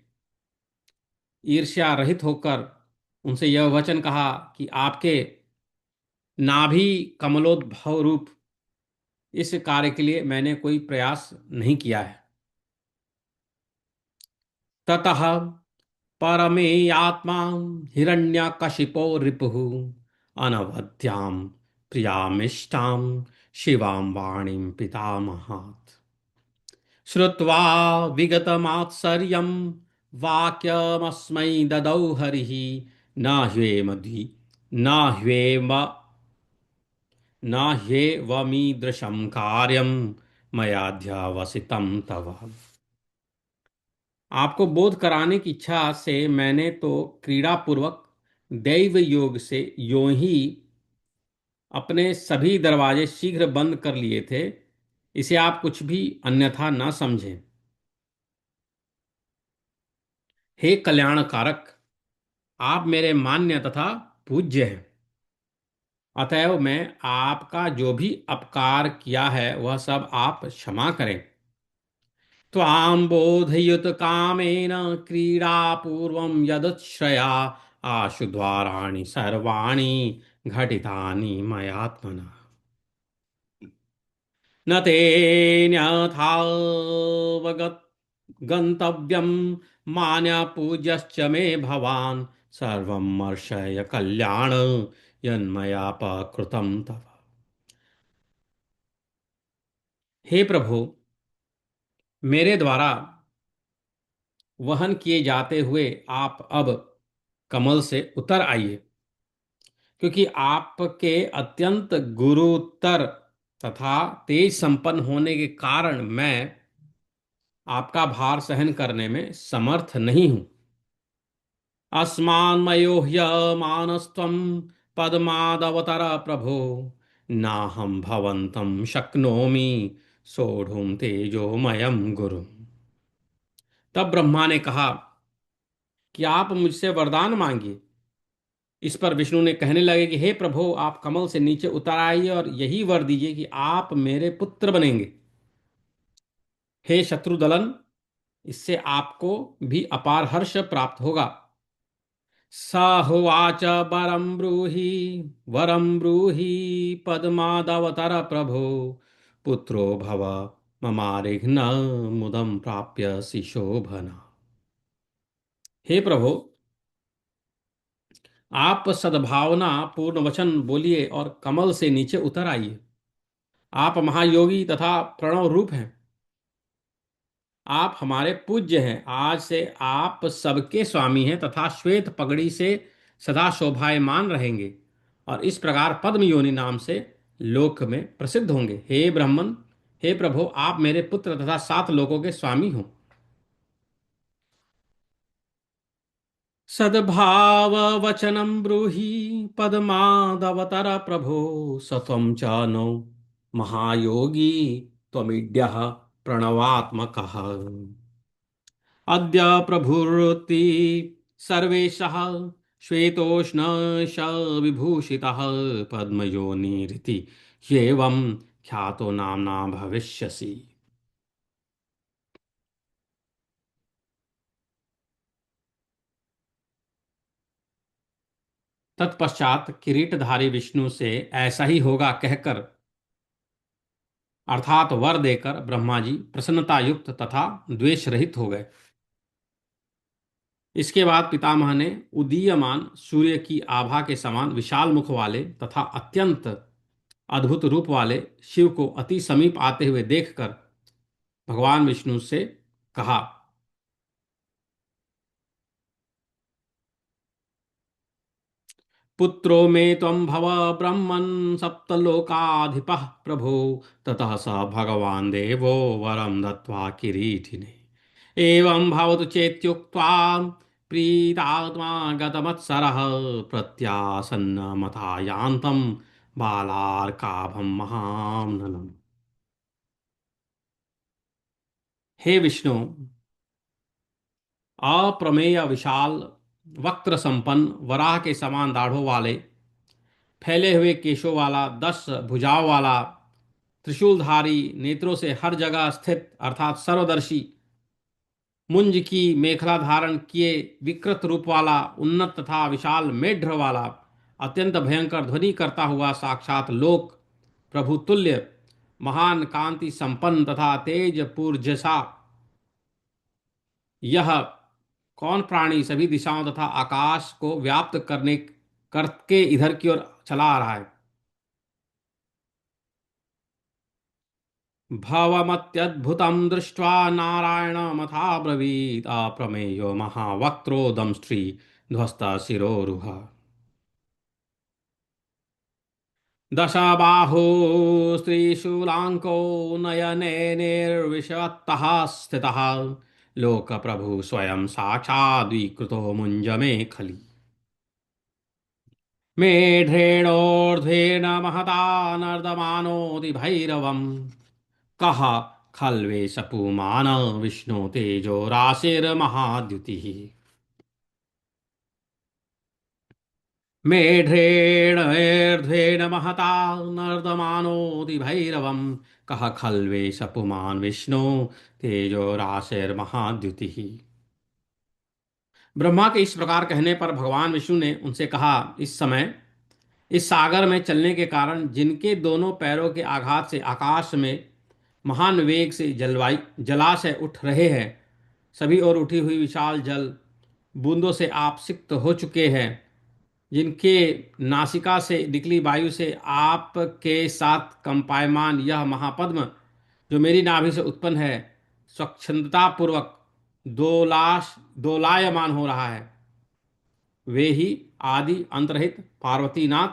ईर्ष्या रहित होकर उनसे यह वचन कहा कि आपके नाभि कमलोद्भव रूप इस कार्य के लिए मैंने कोई प्रयास नहीं किया है। ततः परमेयात्मा हिरण्यकशिपो रिपुः अनवद्यां प्रियामिष्टां शिवां वाणीं पितामहात्, श्रुत्वा विगतमात्सर्यं वाक्यमस्मै ददौ हरिः, न ह्वेमधि न ह्वेम न ह्येवमीदृशं कार्यं मयाध्यावसितं तव। आपको बोध कराने की इच्छा से मैंने तो क्रीड़ा पूर्वक दैव योग से यों ही अपने सभी दरवाजे शीघ्र बंद कर लिए थे। इसे आप कुछ भी अन्यथा न समझें। हे कल्याणकारक, आप मेरे मान्य तथा पूज्य हैं। अतएव मैं आपका जो भी अपकार किया है वह सब आप क्षमा करें। त्वां बोधयुत कामेन क्रीडापूर्वं यदुच्छ्रया आशु द्वाराणि सर्वाणि घटितानि मयात्मना, न तेऽन्यथावगत गन्तव्यं मान्यपूज्यश्च मे भवान्, सर्वं मर्शय कल्याण यन्मयापकृतं तव। हे प्रभु, मेरे द्वारा वहन किए जाते हुए आप अब कमल से उतर आइए, क्योंकि आपके अत्यंत गुरुतर तथा तेज संपन्न होने के कारण मैं आपका भार सहन करने में समर्थ नहीं हूं। अस्मान्मयो ह्यमानस्त्वं पद्मादवतर प्रभो नाहं भवन्तं शक्नोमि सोढुं तेजोमयं गुरुम्। तब ब्रह्मा ने कहा कि आप मुझसे वरदान मांगिए। इस पर विष्णु ने कहने लगे कि हे प्रभु, आप कमल से नीचे उतर आइए और यही वर दीजिए कि आप मेरे पुत्र बनेंगे। हे शत्रुदलन, इससे आपको भी अपार हर्ष प्राप्त होगा। स होवाच वरं ब्रूहि पद्मादवतर प्रभो पुत्रो भव ममारिघ्न मुदं प्राप्य शोभना। हे प्रभु, आप सद्भावना पूर्ण वचन बोलिए और कमल से नीचे उतर आइए। आप महायोगी तथा प्रणव रूप हैं। आप हमारे पूज्य हैं। आज से आप सबके स्वामी हैं तथा श्वेत पगड़ी से सदा शोभायमान रहेंगे और इस प्रकार पद्म योनि नाम से लोक में प्रसिद्ध होंगे। हे ब्राह्मण, हे प्रभु, आप मेरे पुत्र तथा 7 लोकों के स्वामी हो। सद्भाव वचनम ब्रूहि पद्मादवतर प्रभो सत्वं च नो महायोगी त्वमीड्यः प्रणवात्मकः। अद्य प्रभुरति सर्वेशः श्वेतोष्ण विभूषितः पद्मयोनिरिति ह्येवं ख्यातो नाम्ना भविष्यसि। तत्पश्चात किरीटधारी विष्णु से ऐसा ही होगा कहकर अर्थात वर देकर ब्रह्मा जी प्रसन्नता युक्त तथा द्वेष रहित हो गए। इसके बाद पितामह ने उदीयमान सूर्य की आभा के समान विशाल मुख वाले तथा अत्यंत अद्भुत रूप वाले शिव को अति समीप आते हुए देखकर भगवान विष्णु से कहा, पुत्रो मे त्वं भव ब्रह्मन् सप्तलोकाधिपः प्रभो। ततः स भगवान् देवो वरं दत्त्वा किरीटिने एवं भवतु चेत्युक्त्वा प्रीतात्मा गतमत्सरः प्रत्यासन्नमथायान्तं बालार्काभं महाम्ननम्। हे विष्णु, अप्रमेय विशाल वक्त्र संपन्न वराह के समान दाढ़ों वाले फैले हुए केशों वाला 10 भुजाओं वाला त्रिशूलधारी नेत्रों से हर जगह स्थित अर्थात सर्वदर्शी मुंज की मेखला धारण किए विकृत रूप वाला उन्नत तथा विशाल मेढ्र वाला अत्यंत भयंकर ध्वनि करता हुआ साक्षात लोक प्रभु तुल्य महान कांति संपन्न तथा तेज पूर्जसा यह कौन प्राणी सभी दिशाओं तथा आकाश को व्याप्त करके इधर की ओर चला आ रहा है। भवमत्यद्भुतं दृष्ट्वा नारायणमथाब्रवीत् अप्रमेयो महावक्त्रो दंष्ट्री ध्वस्तशिरोरुह। दशबाहो स्त्रीशूलाङ्को नयने निर्विशवत्तः स्थितः लोकप्रभु स्वयं साक्षाद्विकृतो मुञ्जमेखली। मेढ्रेणोर्ध्वेन महता नर्दमानोति भैरवम् कः खल्वेश पुमान विष्णु तेजो राशिर्महाद्युतिः। मेढ्रेणेर्ध्वेन महता नर्दमानोति भैरवम् कः खल्वेश पुमान विष्णु तेजो राशिर्महाद्युतिः। ब्रह्मा के इस प्रकार कहने पर भगवान विष्णु ने उनसे कहा, इस समय इस सागर में चलने के कारण जिनके दोनों पैरों के आघात से आकाश में महान वेग से जलाशय उठ रहे हैं, सभी ओर उठी हुई विशाल जल बूंदों से आप सिक्त हो चुके हैं, जिनके नासिका से निकली वायु से आपके साथ कंपायमान यह महापद्म जो मेरी नाभि से उत्पन्न है स्वच्छंदता पूर्वक दोलायमान हो रहा है, वे ही आदि अंतरहित पार्वतीनाथ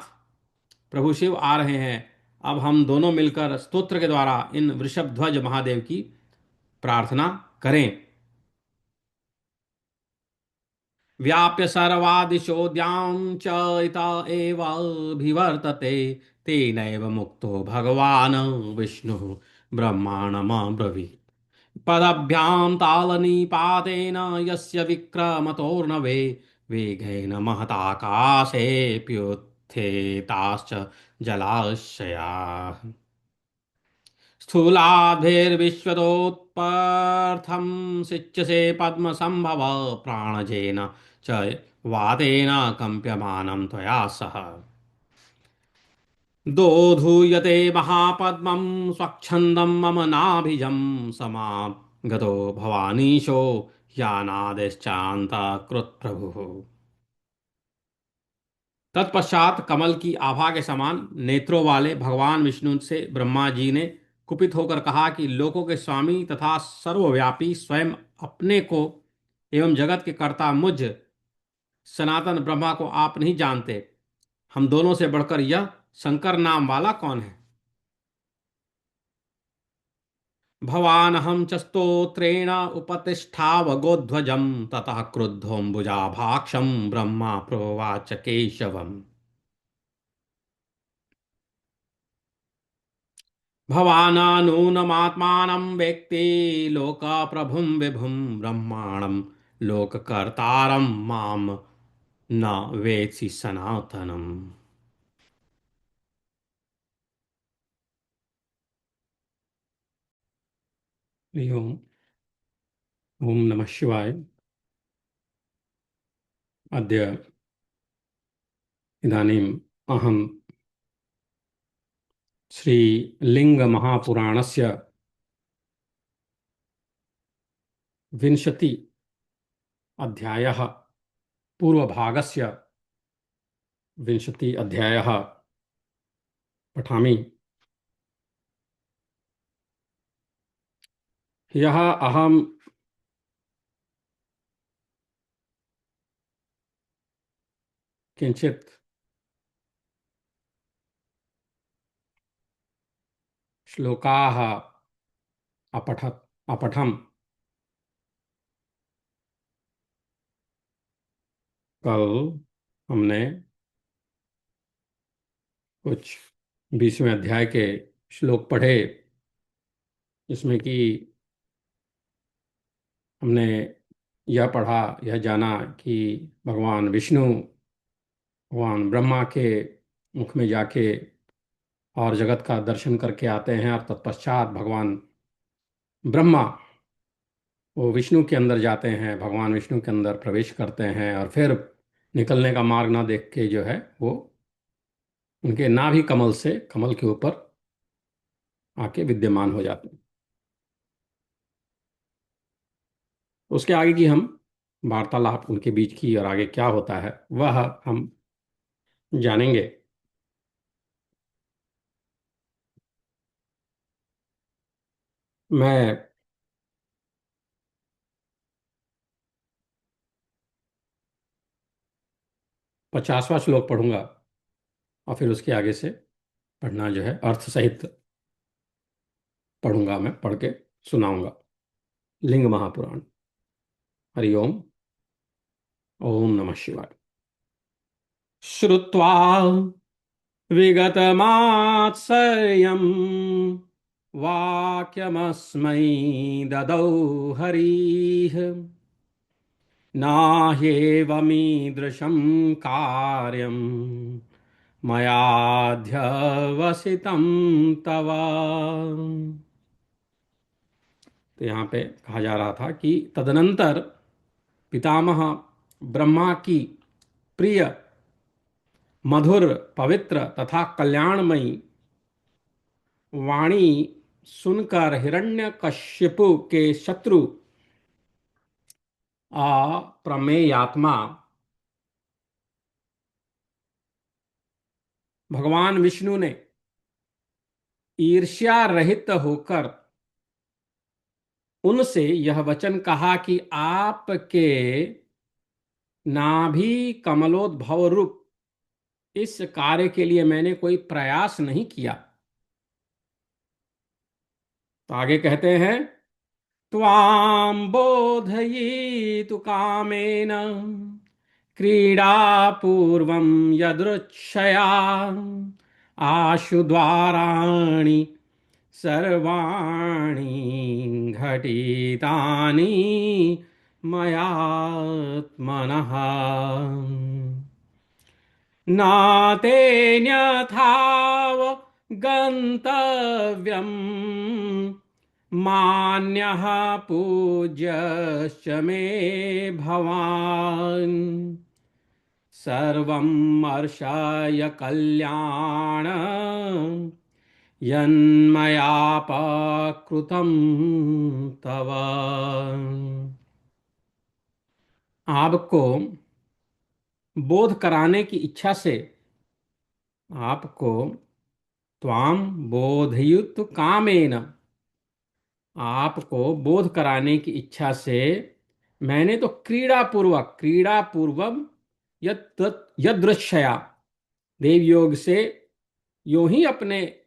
प्रभु शिव आ रहे हैं। अब हम दोनों मिलकर स्तोत्र के द्वारा इन वृषभ ध्वज महादेव की प्रार्थना करें। व्याप्य सर्वादिशोऽद्यां च इत एव विवर्तते तेनैव मुक्तो भगवान् विष्णुः ब्रह्माणमब्रवीत् पदभ्यां तालनिपातेन यस्य विक्रमतोर्णवे वेगेन महताकाशेऽप्युत्थिताश्च जलाशयाः स्थूलाभिर्विश्वतोत्पार्थं सिच्यसे पद्मसम्भव प्राणजेन च वातेन कम्प्यमानं त्वया सह दोधूयते महापद्मं स्वच्छन्दं मम नाभिजं समागतो भवानीशो यानादिश्चान्तकृत्प्रभुः तत्पश्चात कमल की आभा के समान नेत्रों वाले भगवान विष्णु से ब्रह्मा जी ने कुपित होकर कहा कि लोकों के स्वामी तथा सर्वव्यापी स्वयं अपने को एवं जगत के कर्ता मुझ सनातन ब्रह्मा को आप नहीं जानते। हम दोनों से बढ़कर यह शंकर नाम वाला कौन है। भवान हम च स्तोत्रेण उपतिष्ठावगोध्वजम ततः क्रुद्धोऽम्बुजाभाक्षं ब्रह्मा प्रोवाच केशवम्। भवानानूनमात्मानं वेत्ति लोकप्रभुं विभुं ब्रह्माणं लोककर्तारं मां न वेत्सि सनातनम्। हरि ओम्। ओम नमः शिवाय। अद्य इदानीम् अहं श्रीलिङ्गमहापुराणस्य विंशति अध्यायः पूर्वभागस्य विंशति अध्यायः पठामि। ह्यः अहं किञ्चित् श्लोकाः अपठम्। कल हमने कुछ 20वें अध्याय के श्लोक पढ़े, जिसमें कि हमने यह पढ़ा, यह जाना कि भगवान विष्णु भगवान ब्रह्मा के मुख में जाके और जगत का दर्शन करके आते हैं, और तत्पश्चात भगवान ब्रह्मा वो विष्णु के अंदर जाते हैं, भगवान विष्णु के अंदर प्रवेश करते हैं, और फिर निकलने का मार्ग ना देख के जो है वो उनके नाभि कमल से कमल के ऊपर आके विद्यमान हो जाते हैं। उसके आगे की हम वार्तालाप उनके बीच की और आगे क्या होता है वह हम जानेंगे। मैं 50वां श्लोक पढ़ूंगा और फिर उसके आगे से पढ़ना जो है अर्थ सहित पढ़ूंगा, मैं पढ़ के सुनाऊंगा। लिंग महापुराण। हरि ओम। ओम नमः शिवाय। श्रुत्वा विगतमात्सर्यम् वाक्यमस्मै ददौ हरिः नाह्येवमीदृशं कार्यं मयाध्यवसितं तव। तो यहाँ पे कहा जा रहा था कि तदनंतर पितामह ब्रह्मा की प्रिय, मधुर, पवित्र तथा कल्याणमयी वाणी सुनकर हिरण्यकश्यपु के शत्रु अप्रमेयात्मा भगवान विष्णु ने ईर्ष्या रहित होकर उनसे यह वचन कहा कि आपके नाभि कमलोद्भव रूप इस कार्य के लिए मैंने कोई प्रयास नहीं किया। तो आगे कहते हैं, त्वां बोधयितु कामेन क्रीडा पूर्वं यदृच्छया आशु द्वाराणि सर्वाणि घटितानि मयात्मनः नातेऽन्यथाव गन्तव्यम् मान्यः पूज्यश्च मे भवान् सर्वं अर्षय कल्याण यन्मयापकृतं तव। आपको बोध कराने की इच्छा से, आपको त्वाम बोधयुत कामेन, आपको बोध कराने की इच्छा से मैंने तो क्रीड़ा पूर्वम यदृच्छया, देव योग से यूं ही अपने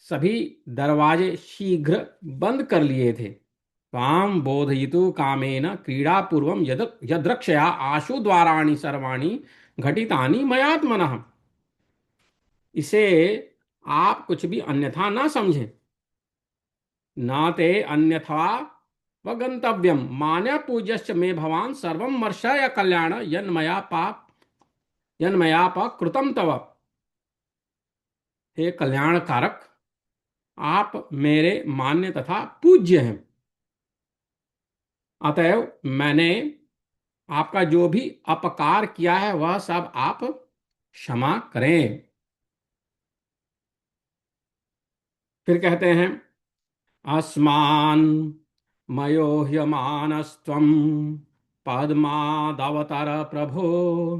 सभी दरवाजे शीघ्र बंद कर लिए थे। त्वाम बोधयितु कामेन क्रीड़ा पूर्वम यदृक्षया आशु द्वाराणि सर्वाणि घटितानि मयात्मनः। इसे आप कुछ भी अन्यथा ना समझें। न ते अन्यथा वगंतव्यम मान्य पूज्यश्च मे भवान सर्वम मर्षय कल्याण यन्मया पाप कृतम तव। हे कल्याण कारक, आप मेरे मान्य तथा पूज्य हैं, अतएव मैंने आपका जो भी अपकार किया है वह सब आप क्षमा करें। फिर कहते हैं, अस्मान् मयो ह्यमानस्त्वं पद्मादवतर प्रभो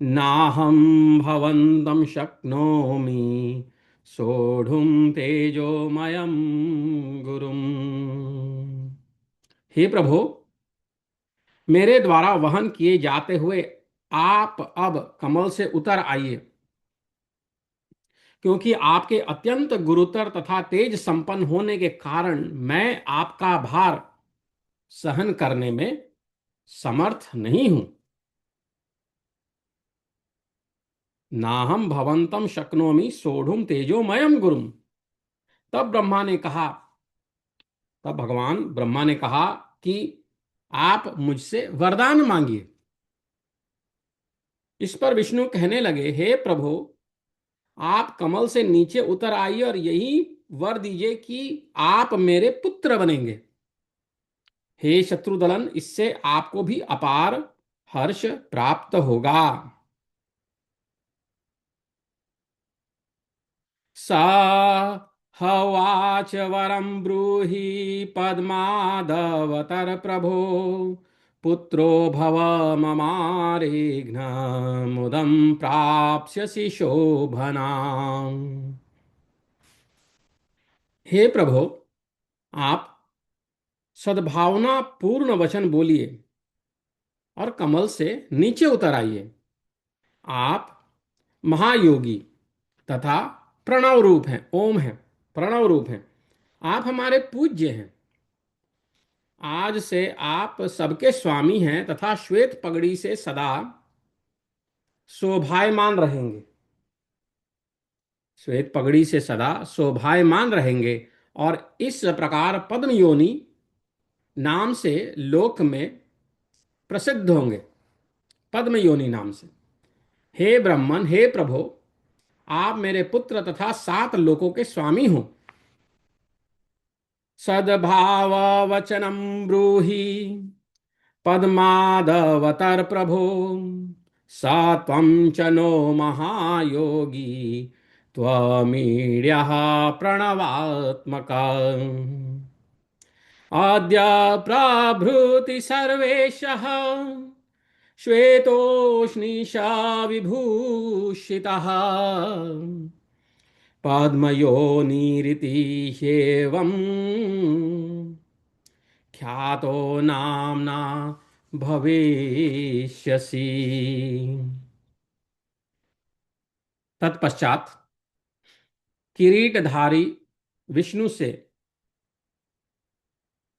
नाहं भवन्तं शक्नोमि सोढुं तेजोमयं गुरुम्। हे प्रभु, मेरे द्वारा वहन किए जाते हुए आप अब कमल से उतर आइए, क्योंकि आपके अत्यंत गुरुतर तथा तेज संपन्न होने के कारण मैं आपका भार सहन करने में समर्थ नहीं हूं। नाहम भवंतम शक्नोमि सोढ़ुम तेजोमयम गुरुम। तब ब्रह्मा ने कहा, तब भगवान ब्रह्मा ने कहा कि आप मुझसे वरदान मांगिए। इस पर विष्णु कहने लगे, हे प्रभु, आप कमल से नीचे उतर आइए और यही वर दीजिए कि आप मेरे पुत्र बनेंगे। हे शत्रुदलन, इससे आपको भी अपार हर्ष प्राप्त होगा। सा हवाच वरम ब्रूहि पद्मादवतर प्रभो पुत्रो भव ममारिघ्न मुदं प्राप्स्यसि शोभनाम्। हे प्रभु, आप सद्भावना पूर्ण वचन बोलिए और कमल से नीचे उतर आइए। आप महायोगी तथा प्रणव रूप हैं, ओम है, प्रणव रूप हैं। आप हमारे पूज्य हैं। आज से आप सबके स्वामी हैं तथा श्वेत पगड़ी से सदा शोभायमान रहेंगे, श्वेत पगड़ी से सदा शोभायमान रहेंगे और इस प्रकार पद्म योनि नाम से लोक में प्रसिद्ध होंगे, पद्म योनि नाम से। हे ब्रह्मन, हे प्रभु, आप मेरे पुत्र तथा 7 लोकों के स्वामी हो। सद्भाव वचनम ब्रूहि पद्मादवतर प्रभो सा त्वं च नो महायोगी त्वमीड्यः प्रणवात्मका अद्य प्रभृति सर्वेशः श्वेतोष्णीशा विभूषितः पद्मयोनिरिति ह्येवम् ख्यातो नाम्ना भविष्यसि। तत्पश्चात किरीटधारी विष्णु से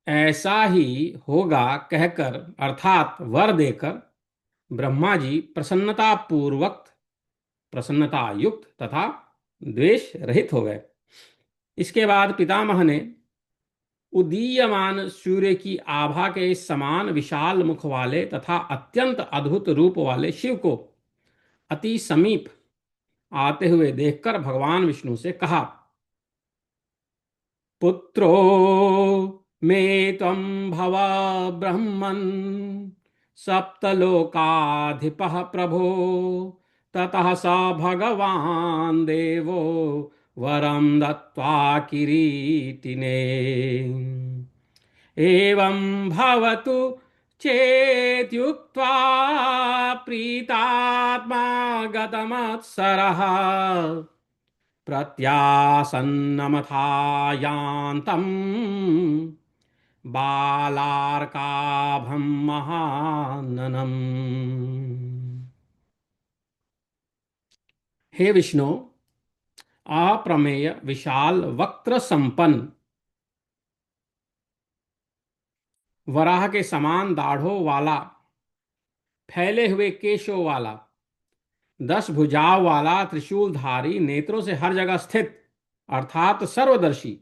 ऐसा ही होगा कहकर, अर्थात वर देकर, ब्रह्मा जी प्रसन्नता पूर्वक, प्रसन्नता युक्त तथा द्वेष रहित हो गए। इसके बाद पितामह ने उदीयमान सूर्य की आभा के समान विशाल मुख वाले तथा अत्यंत अद्भुत रूप वाले शिव को अति समीप आते हुए देखकर भगवान विष्णु से कहा, पुत्रो मे त्वं भव ब्रह्मन् सप्तलोकाधिपः प्रभो। ततः स भगवान् देवो वरं दत्त्वा किरीटिने। एवं भवतु चेत्युक्त्वा प्रीतात्मा गतमत्सरः प्रत्यासन्नमथायान्तम् बालार्काभं महाननम्। हे विष्णु, अप्रमेय विशाल वक्त्र संपन्न, वराह के समान दाढ़ों वाला, फैले हुए केशों वाला, 10 भुजाओं वाला, त्रिशूलधारी, नेत्रों से हर जगह स्थित अर्थात सर्वदर्शी,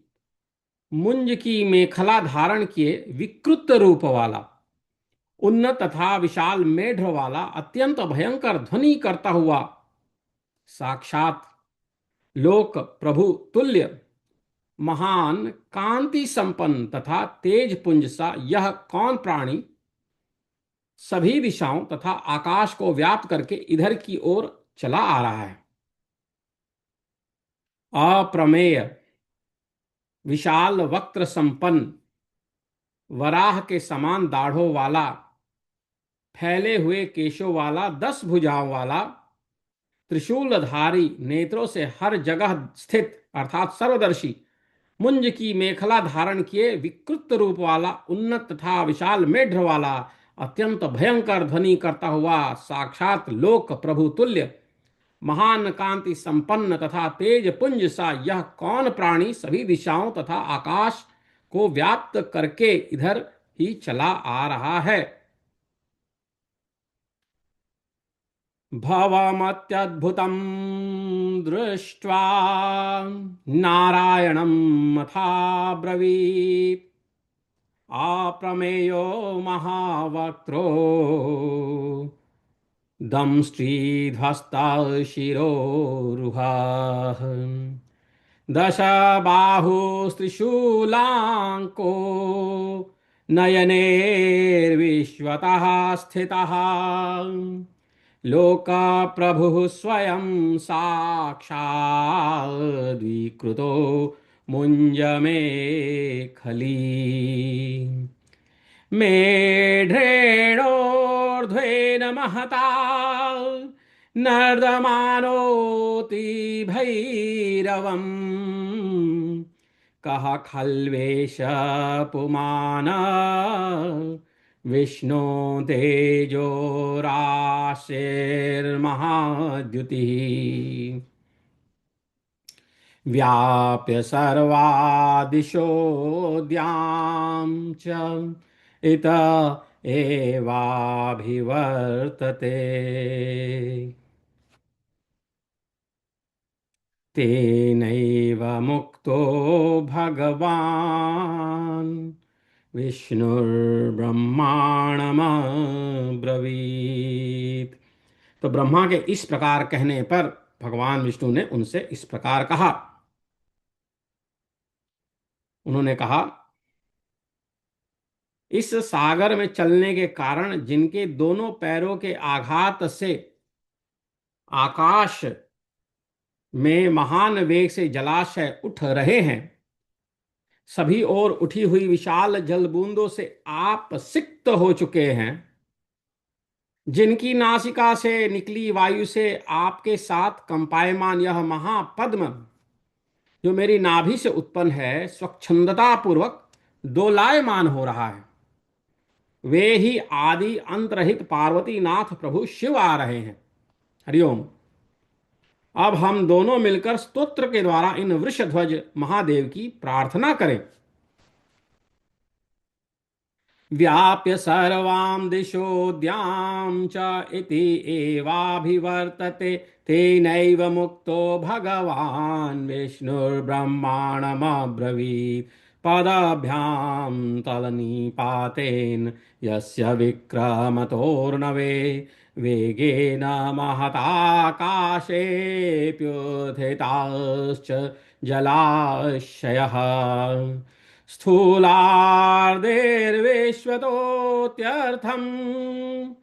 मुंज की मेखला धारण किए विकृत रूप वाला, उन्नत तथा विशाल मेढ वाला, अत्यंत भयंकर ध्वनि करता हुआ, साक्षात लोक प्रभु तुल्य, महान कांति संपन्न तथा तेज पुंज सा यह कौन प्राणी सभी दिशाओं तथा आकाश को व्याप्त करके इधर की ओर चला आ रहा है। अप्रमेय विशाल वक्त्र संपन्न, वराह के समान दाढ़ों वाला, फैले हुए केशों वाला, 10 भुजाओं वाला, त्रिशूलधारी, नेत्रों से हर जगह स्थित अर्थात सर्वदर्शी, मुंज की मेखला धारण किए विकृत रूप वाला, उन्नत तथा विशाल मेढ्र वाला, अत्यंत भयंकर ध्वनि करता हुआ, साक्षात लोक प्रभु तुल्य, महान कांति संपन्न तथा तेज पुंज सा यह कौन प्राणी सभी दिशाओं तथा आकाश को व्याप्त करके इधर ही चला आ रहा है। भवमत्यद्भुतं दृष्ट्वा नारायणं मथाब्रवीत्, अप्रमेयो महावक्त्रो दंष्ट्रीध्वस्तशिरोरुहः। दशबाहुस्त्रिशूलाङ्को नयनेर्विश्वतः स्थितः, लोकप्रभुः स्वयं साक्षाद्विकृतो मुञ्जमेखली। मेढ्रेणोर्ध्वेन महता नर्दमानोति भैरवम्, कः खल्वेष पुमान विष्णु तेजोराशिर्महाद्युतिः। व्याप्य सर्वादिशो द्यां च इत एवाभिवर्तते। तेनैव मुक्तो भगवान् विष्णुर्ब्रह्माणमब्रवीत्। तो ब्रह्मा के इस प्रकार कहने पर भगवान विष्णु ने उनसे इस प्रकार कहा। उन्होंने कहा, इस सागर में चलने के कारण जिनके दोनों पैरों के आघात से आकाश में महान वेग से जलाशय उठ रहे हैं, सभी ओर उठी हुई विशाल जल बूंदों से आप सिक्त हो चुके हैं, जिनकी नासिका से निकली वायु से आपके साथ कंपायमान यह महापद्म जो मेरी नाभि से उत्पन्न है, स्वच्छंदता पूर्वक दोलायमान हो रहा है। वे ही आदि अंत रहित पार्वती नाथ प्रभु शिव आ रहे हैं। हरिओम। अब हम दोनों मिलकर स्तोत्र के द्वारा इन वृषध्वज महादेव की प्रार्थना करें। व्याप्य सर्वां दिशो द्यां च इति एवाभिवर्तते तेनैव मुक्तो भगवान् विष्णुर्ब्रह्माणमब्रवीत् पदाभ्यां तलनिपातेन यस्य विक्रमतोर्णवे वेगेन महताकाशेऽप्युत्थिताश्च जलाशयः स्थूलार्धेर्विश्वतोऽत्यर्थम्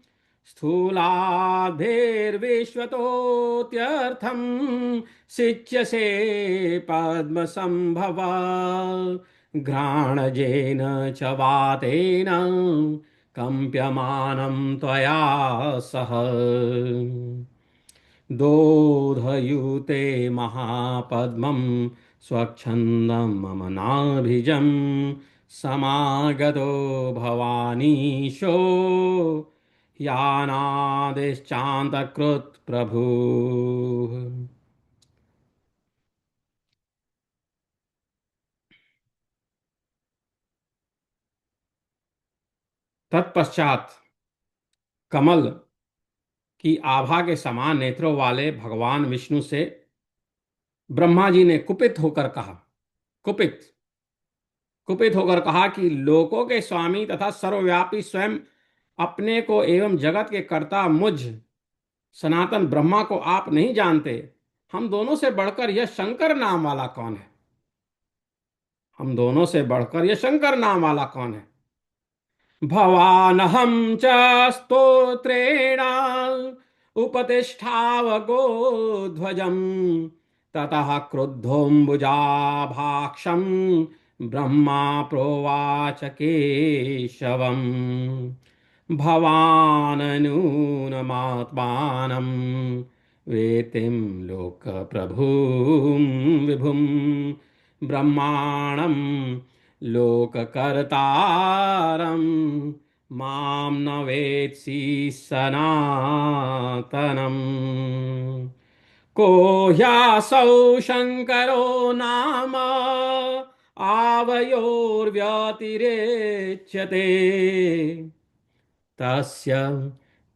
स्थूलार्धेर्विश्वतोऽत्यर्थम् सिच्यसे पद्मसम्भवा घ्राणजेन च वातेन कम्प्यमानं त्वया सह दोधयुते महापद्मं स्वच्छन्दं मम नाभिजं समागतो भवानीशो यानादिश्चान्तकृत् प्रभु। तत्पश्चात कमल की आभा के समान नेत्रों वाले भगवान विष्णु से ब्रह्मा जी ने कुपित होकर कहा, कुपित कुपित होकर कहा कि लोकों के स्वामी तथा सर्वव्यापी स्वयं अपने को एवं जगत के कर्ता मुझ सनातन ब्रह्मा को आप नहीं जानते। हम दोनों से बढ़कर यह शंकर नाम वाला कौन है? हम दोनों से बढ़कर यह शंकर नाम वाला कौन है? भवानहं च स्तोत्रेण उपतिष्ठावगोध्वजम् ततः क्रुद्धोऽम्बुजाभाक्षम् ब्रह्मा प्रोवाच केशवम् भवाननूनमात्मानं वेत्तिं लोकप्रभुं विभुं ब्रह्माणं लोककर्तारं मां न वेत्सि सनातनम् को ह्यासौ शङ्करो नाम आवयोर्व्यतिरेच्यते तस्य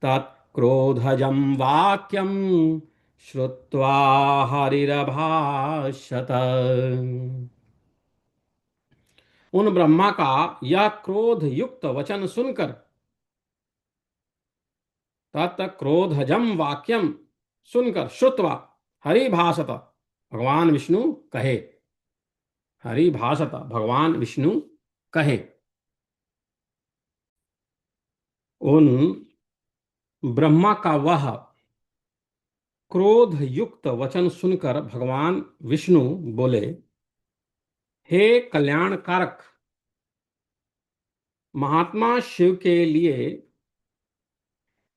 तत्क्रोधजं वाक्यं श्रुत्वा हरिरभाषत। उन ब्रह्मा का यह क्रोध युक्त वचन सुनकर, तत्क्रोधजम वाक्यम सुनकर, श्रुत्वा हरिभाषत भगवान विष्णु कहे, हरिभाषत भगवान विष्णु कहे। उन ब्रह्मा का वह क्रोध युक्त वचन सुनकर भगवान विष्णु बोले, हे कल्याण कारक, महात्मा शिव के लिए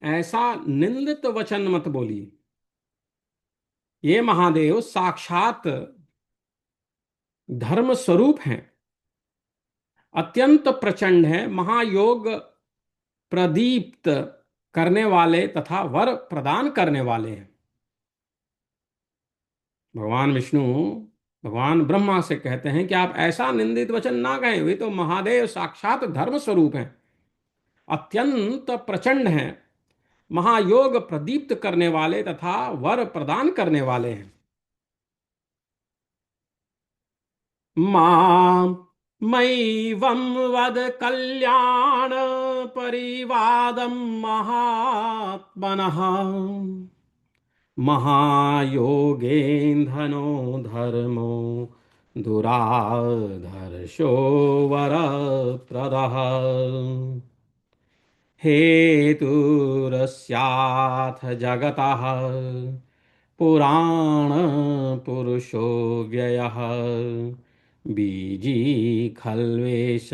ऐसा निंदित वचन मत बोलिए। ये महादेव साक्षात धर्म स्वरूप हैं, अत्यंत प्रचंड है, महायोग प्रदीप्त करने वाले तथा वर प्रदान करने वाले हैं। भगवान विष्णु भगवान ब्रह्मा से कहते हैं कि आप ऐसा निंदित वचन ना कहें, वे तो महादेव साक्षात धर्म स्वरूप हैं, अत्यंत प्रचंड हैं, महायोग प्रदीप्त करने वाले तथा वर प्रदान करने वाले हैं। मां मैवं वद कल्याण परिवादं महात्मनः महायोगेन्धनो धर्मो दुराधर्षो वरप्रदः हेतुरस्याथ जगतः पुराण पुरुषो व्ययः बीजी खल्वेश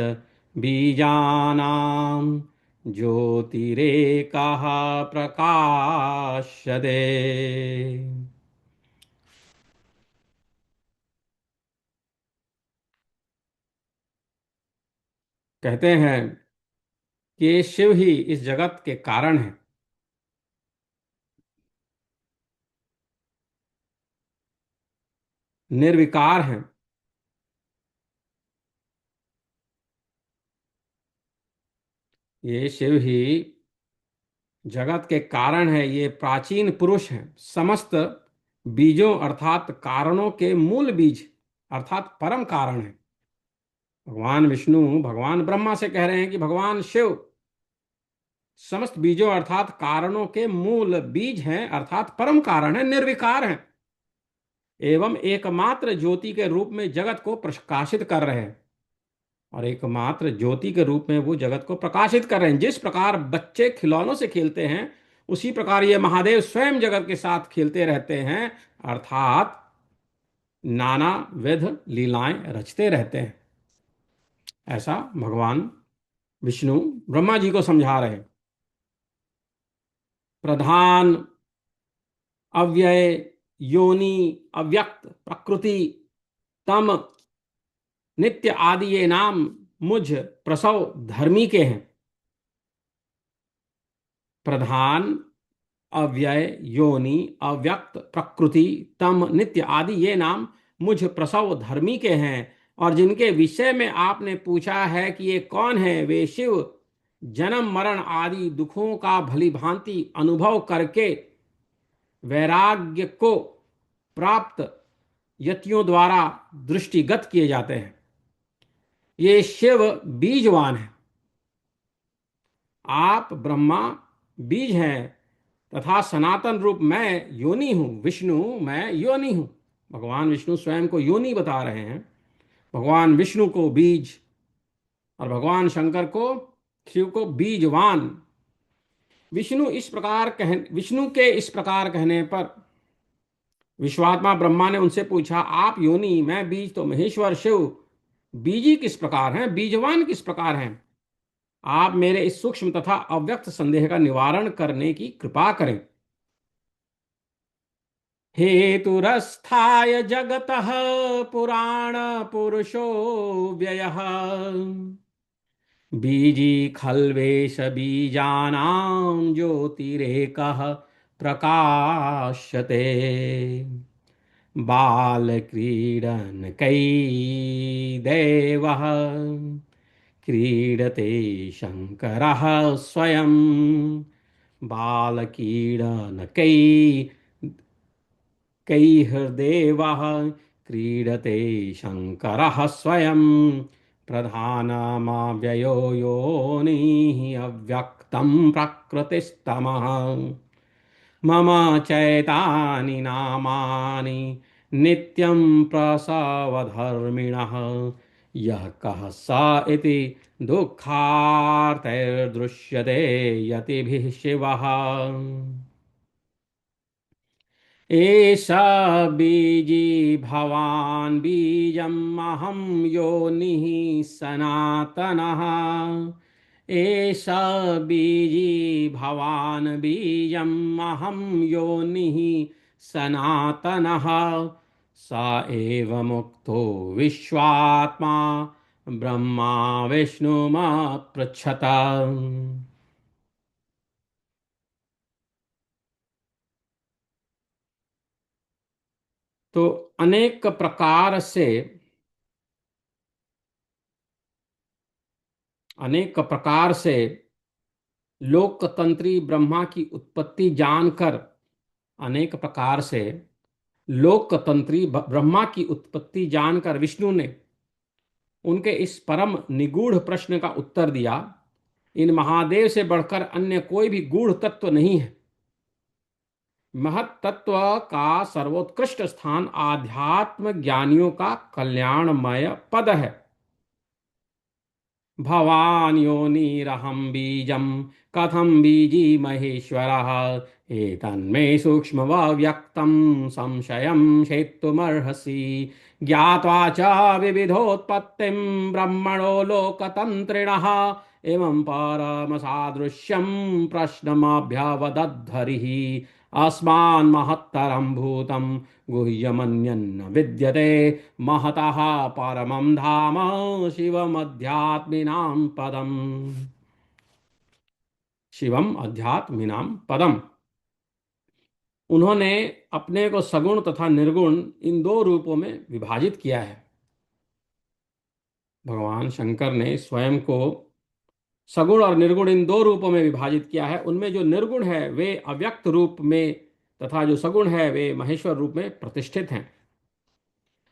बीजानां ज्योतिरेकः प्रकाश्यते। कहते हैं कि ये शिव ही इस जगत के कारण हैं, निर्विकार हैं, ये शिव ही जगत के कारण है, ये प्राचीन पुरुष हैं, समस्त बीजों अर्थात कारणों के मूल बीज अर्थात परम कारण है। भगवान विष्णु भगवान ब्रह्मा से कह रहे हैं कि भगवान शिव समस्त बीजों अर्थात कारणों के मूल बीज हैं, अर्थात परम कारण है, निर्विकार हैं, एवं एकमात्र ज्योति के रूप में जगत को प्रकाशित कर रहे हैं। और एकमात्र ज्योति के रूप में वो जगत को प्रकाशित कर रहे हैं। जिस प्रकार बच्चे खिलौनों से खेलते हैं, उसी प्रकार ये महादेव स्वयं जगत के साथ खेलते रहते हैं, अर्थात नाना विध लीलाएं रचते रहते हैं। ऐसा भगवान विष्णु ब्रह्मा जी को समझा रहे हैं। प्रधान, अव्यय, योनि, अव्यक्त, प्रकृति, तम, नित्य आदि ये नाम मुझ प्रसव धर्मी के हैं। प्रधान, अव्यय, योनि, अव्यक्त, प्रकृति, तम, नित्य आदि ये नाम मुझ प्रसव धर्मी के हैं। और जिनके विषय में आपने पूछा है कि ये कौन है, वे शिव जन्म मरण आदि दुखों का भली भांति अनुभव करके वैराग्य को प्राप्त यतियों द्वारा दृष्टिगत किए जाते हैं। ये शिव बीजवान है। आप ब्रह्मा बीज हैं तथा सनातन रूप मैं योनि हूं, विष्णु मैं योनि हूं। भगवान विष्णु स्वयं को योनि बता रहे हैं, भगवान विष्णु को बीज और भगवान शंकर को, शिव को बीजवान। विष्णु के इस प्रकार कहने पर विश्वात्मा ब्रह्मा ने उनसे पूछा, आप योनि मैं बीज तो महेश्वर शिव बीजी किस प्रकार हैं, बीजवान किस प्रकार हैं? आप मेरे इस सूक्ष्म तथा अव्यक्त संदेह का निवारण करने की कृपा करें। हेतुरस्थाय जगतः पुराण पुरुषो व्ययः बीजी खल्वेश बीजानां ज्योतिरेकः प्रकाश्यते बालक्रीडनकैर्देवः क्रीडते शङ्करः स्वयं कैर्देवः क्रीडते शङ्करः स्वयं प्रधानमव्ययो योनिः अव्यक्तं प्रकृतिस्तमः मम चैतानि नामानि नित्यं प्रसवधर्मिणः यः कः स इति दुःखार्तैर्दृश्यते यतिभिः शिवः एष बीजी भवान् बीजम् अहं योनिः सनातनः एष बीजी भवान् बीजम् अहं योनिः सनातनः स एव मुक्तो विश्वात्मा ब्रह्मा विष्णुमपृच्छत। तो अनेक प्रकार से लोकतंत्री ब्रह्मा की उत्पत्ति जानकर, अनेक प्रकार से लोकतंत्री ब्रह्मा की उत्पत्ति जानकर विष्णु ने उनके इस परम निगूढ़ प्रश्न का उत्तर दिया। इन महादेव से बढ़कर अन्य कोई भी गूढ़ तत्व नहीं है। महत तत्व का सर्वोत्कृष्ट स्थान आध्यात्म ज्ञानियों का कल्याणमय पद है। भवान् योनिरहं बीजं कथं बीजी महेश्वरः एतन्मे सूक्ष्ममव्यक्तं संशयं छेत्तुमर्हसि ज्ञात्वा च विविधोत्पत्तिं ब्रह्मणो लोकतन्त्रिणः एवं परमसादृश्यं प्रश्नमभ्यवदद्धरिः अस्मान् महत्तरं भूतं गुह्यमन्यन्न विद्यते महतः परमं धाम शिवमध्यात्मिनां पदम्। शिवम अध्यात्मिनाम पदम। उन्होंने अपने को सगुण तथा निर्गुण इन दो रूपों में विभाजित किया है। भगवान शंकर ने स्वयं को सगुण और निर्गुण इन दो रूपों में विभाजित किया है। उनमें जो निर्गुण है वे अव्यक्त रूप में तथा जो सगुण है वे महेश्वर रूप में प्रतिष्ठित हैं।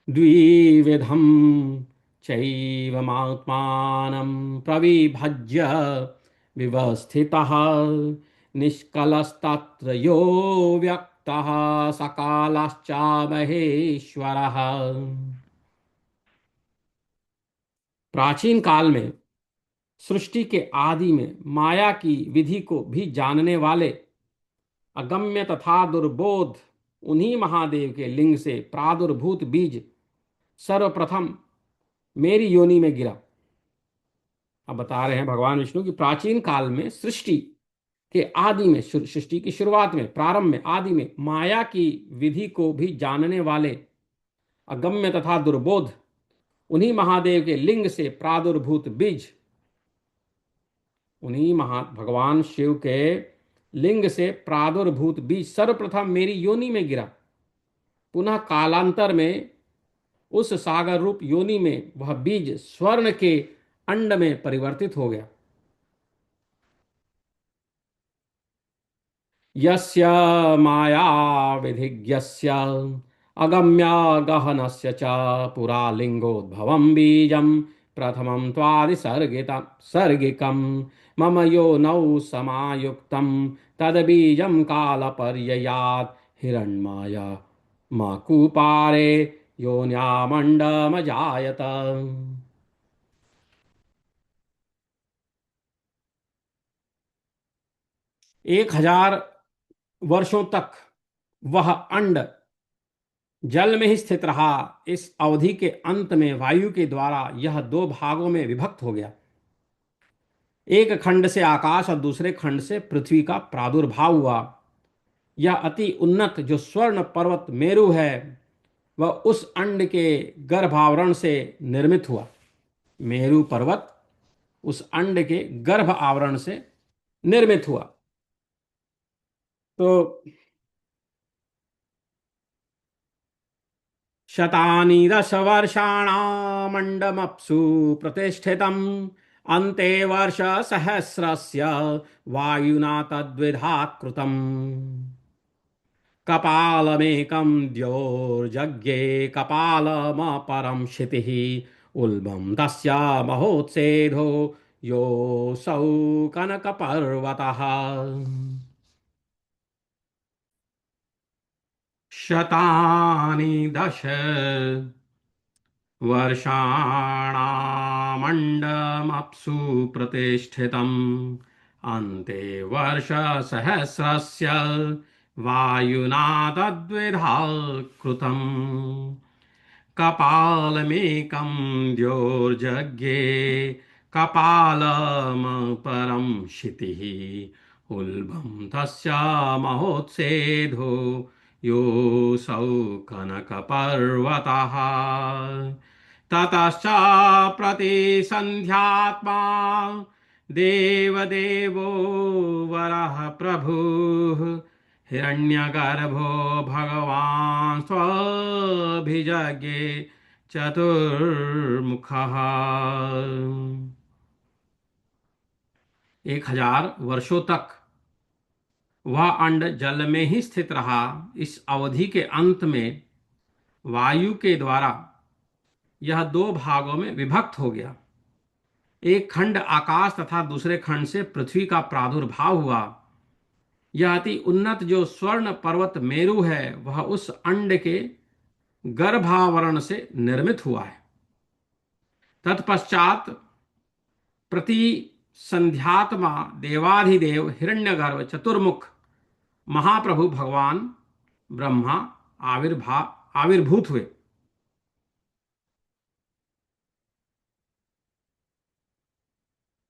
द्विविधं चैवमात्मानं प्रविभज्य व्यवस्थितः निष्कलस्तत्र यो व्यक्तः सकालश्च महेश्वरः। प्राचीन काल में सृष्टि के आदि में माया की विधि को भी जानने वाले अगम्य तथा दुर्बोध उन्हीं महादेव के लिंग से प्रादुर्भूत बीज सर्वप्रथम मेरी योनि में गिरा। अब बता रहे हैं भगवान विष्णु की प्राचीन काल में सृष्टि के आदि में, सृष्टि की शुरुआत में, प्रारंभ में, आदि में माया की विधि को भी जानने वाले अगम्य तथा दुर्बोध उन्हीं महादेव के लिंग से प्रादुर्भूत बीज, उन्हीं भगवान शिव के लिंग से प्रादुर्भूत बीज सर्वप्रथम मेरी योनि में गिरा। पुनः कालांतर में उस सागर रूप योनि में वह बीज स्वर्ण के अंड में परिवर्तित हो गया। यस्य माया विधिज्ञस्य अगम्य गहनस्य च पुरा लिंगोद्भवं बीजं प्रथमं त्वादिसर्गितं सर्गिकं मम योनौ समायुक्तं तद्बीजं कालपर्ययात् हिरण्मया मकुपारे योन्यामण्डमजायत। 1000 वर्षों तक वह अंड जल में ही स्थित रहा। इस अवधि के अंत में वायु के द्वारा यह दो भागों में विभक्त हो गया। एक खंड से आकाश और दूसरे खंड से पृथ्वी का प्रादुर्भाव हुआ। यह अति उन्नत जो स्वर्ण पर्वत मेरु है वह उस अंड के गर्भावरण से निर्मित हुआ। मेरु पर्वत उस अंड के गर्भ आवरण से निर्मित हुआ। तो शतानि दशवर्षाणामण्डमप्सु प्रतिष्ठितम् अन्ते वर्षसहस्रस्य वायुना तद्विधात् कृतम् कपालमेकं द्योर्जज्ञे कपालमपरं क्षितिः उल्बं तस्य महोत्सेधो योऽसौ कनकपर्वतः। शतानि दश वर्षाणामण्डमप्सु प्रतिष्ठितम् अन्ते वर्षसहस्रस्य वायुना तद्विधा कृतम् कपालमेकं द्योर्जज्ञे कपालमपरं क्षितिः उल्बं तस्य महोत्सेधो योऽसौ कनकपर्वतः। ततश्च प्रतिसन्ध्यात्मा देवदेवो वरः प्रभुः हिरण्यगर्भो भगवान् स्वभिजज्ञे चतुर्मुखः। 1000 वर्षों तक वह अंड जल में ही स्थित रहा। इस अवधि के अंत में वायु के द्वारा यह दो भागों में विभक्त हो गया। एक खंड आकाश तथा दूसरे खंड से पृथ्वी का प्रादुर्भाव हुआ। यह अति उन्नत जो स्वर्ण पर्वत मेरु है वह उस अंड के गर्भावरण से निर्मित हुआ है। तत्पश्चात प्रति संध्यात्मा देवाधिदेव हिरण्यगर्भ चतुर्मुख महाप्रभु भगवान ब्रह्मा आविर्भूत हुए।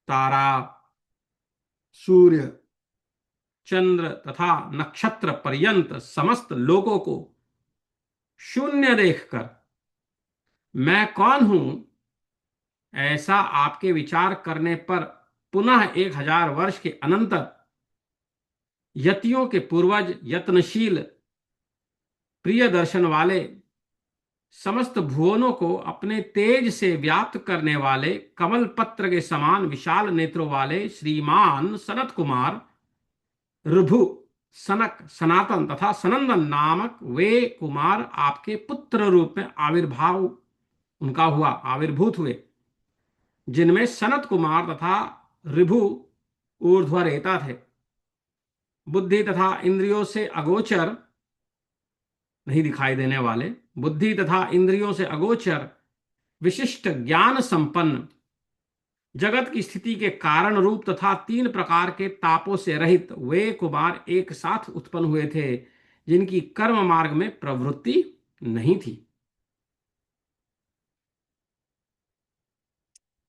तारा, सूर्य, चंद्र तथा नक्षत्र पर्यंत समस्त लोगों को शून्य देखकर मैं कौन हूं ऐसा आपके विचार करने पर पुनः 1000 वर्ष के अनंतर यतियों के पूर्वज यत्नशील प्रिय दर्शन वाले समस्त भुवनों को अपने तेज से व्याप्त करने वाले कमल पत्र के समान विशाल नेत्रों वाले श्रीमान सनत कुमार ऋभु, सनक, सनातन तथा सनंदन नामक वे कुमार आपके पुत्र रूप में आविर्भाव उनका हुआ, आविर्भूत हुए, जिनमें सनत कुमार तथा ऋभु ऊर्ध्वरेता थे। बुद्धि तथा इंद्रियों से अगोचर, नहीं दिखाई देने वाले, बुद्धि तथा इंद्रियों से अगोचर, विशिष्ट ज्ञान संपन्न, जगत की स्थिति के कारण रूप तथा तीन प्रकार के तापों से रहित वे कुमार एक साथ उत्पन्न हुए थे, जिनकी कर्म मार्ग में प्रवृत्ति नहीं थी।